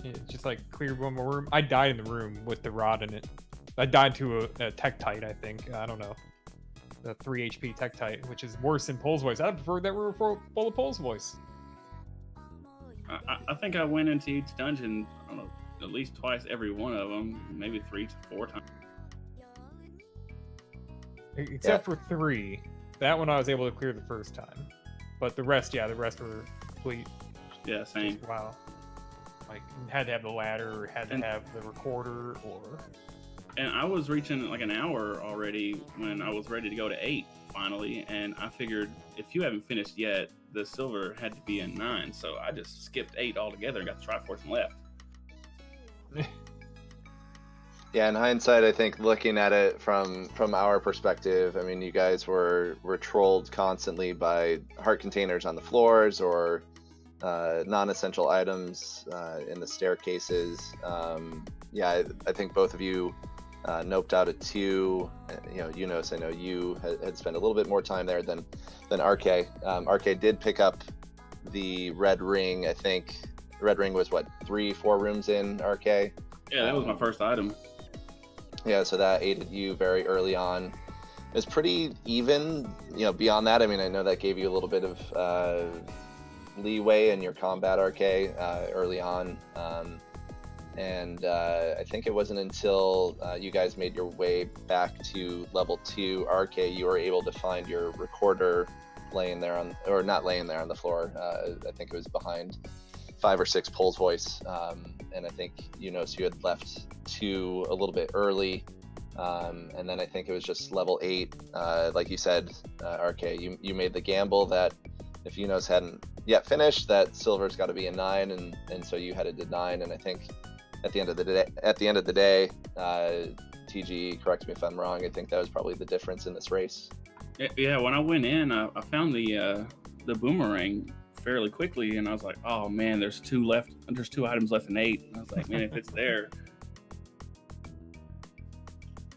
Speaker 3: Yeah, just like cleared one more room. I died in the room with the rod in it. I died to a Tektite, I think. I don't know. The 3 HP Tektite, which is worse than Pulse Voice. I prefer that we were full of Pulse Voice.
Speaker 4: I think I went into each dungeon, I don't know, at least twice every one of them, maybe 3 to 4 times.
Speaker 3: Except for 3. That one I was able to clear the first time. But the rest were complete.
Speaker 4: Yeah, same.
Speaker 3: Just, wow. Like, had to have the ladder, or had to have the recorder, or...
Speaker 4: And I was reaching like an hour already when I was ready to go to 8 finally, and I figured if you haven't finished yet, the silver had to be in 9, so I just skipped 8 altogether and got the Triforce and left.
Speaker 1: Yeah, in hindsight, I think looking at it from our perspective, I mean, you guys were trolled constantly by heart containers on the floors or non-essential items in the staircases. Yeah, I think both of you noped out at 2. Eunos, I know you had spent a little bit more time there than RK. RK did pick up the red ring. I think the red ring was what, 3-4 rooms in, RK?
Speaker 4: Yeah, that was my first item.
Speaker 1: Yeah, so that aided you very early on. It was pretty even, beyond that. I mean, I know that gave you a little bit of leeway in your combat, RK, early on. And I think it wasn't until you guys made your way back to level 2, RK, you were able to find your recorder laying there not laying there on the floor. I think it was behind 5 or 6 Pulse Voice. And I think, you had left 2 a little bit early. And then I think it was just level 8. Like you said, RK, you made the gamble that if Eunos hadn't yet finished, that silver's got to be a 9, and so you headed to 9. And I think at the end of the day, TG, correct me if I'm wrong, I think that was probably the difference in this race.
Speaker 4: Yeah, when I went in, I found the boomerang fairly quickly, and I was like, oh man, there's 2 left. There's 2 items left in 8. And I was like, man, if it's there.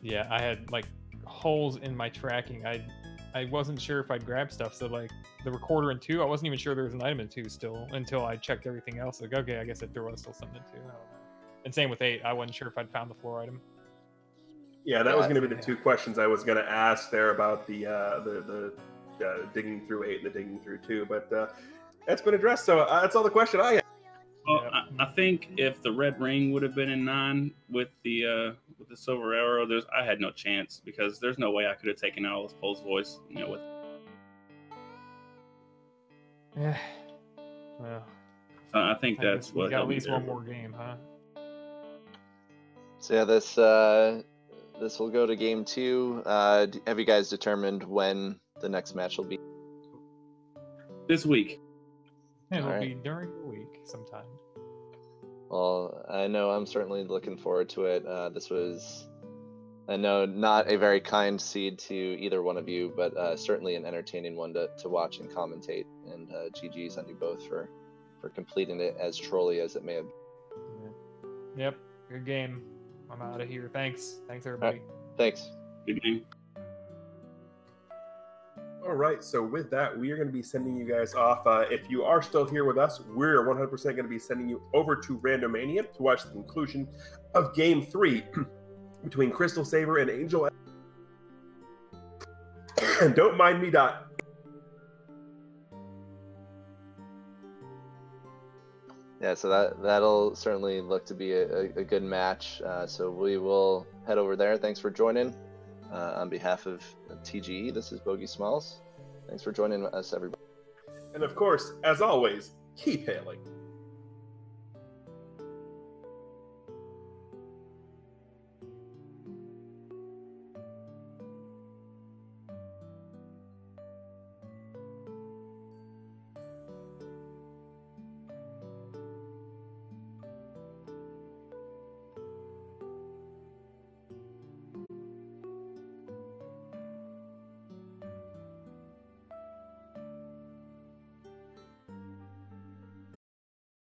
Speaker 3: Yeah, I had like holes in my tracking. I wasn't sure if I'd grab stuff, so like the recorder in 2, I wasn't even sure there was an item in 2 still until I checked everything else. Like, okay, I guess there was still something in 2. I don't know. And same with 8, I wasn't sure if I'd found the floor item.
Speaker 2: Yeah, that was going to be the 2 questions I was going to ask there about the digging through 8 and the digging through 2, but that's been addressed. So that's all the question I have.
Speaker 4: Well, I think if the red ring would have been in 9 with the silver arrow, I had no chance, because there's no way I could have taken out all this Pulse Voice. With.
Speaker 3: Yeah. Well.
Speaker 4: So I think that's what.
Speaker 3: We got at least one more game, huh?
Speaker 1: So yeah, this will go to game 2. Have you guys determined when the next match will be?
Speaker 4: This week.
Speaker 3: It'll be during the week sometime.
Speaker 1: Well, I know I'm certainly looking forward to it. This was, I know, not a very kind seed to either one of you, but certainly an entertaining one to watch and commentate. And GG's on you both for completing it as trolly as it may have been.
Speaker 3: Yeah. Yep, good game. I'm out of here. Thanks everybody.
Speaker 1: Thanks.
Speaker 4: Good game.
Speaker 2: All right, so with that, we are going to be sending you guys off. If you are still here with us, we're 100% going to be sending you over to Randomania to watch the conclusion of Game 3 between Crystal Saber and Angel. And don't mind me, Dot.
Speaker 1: Yeah, so that'll certainly look to be a good match. So we will head over there. Thanks for joining. On behalf of TGE, this is Bogey Smalls. Thanks for joining us, everybody.
Speaker 2: And of course, as always, keep hailing.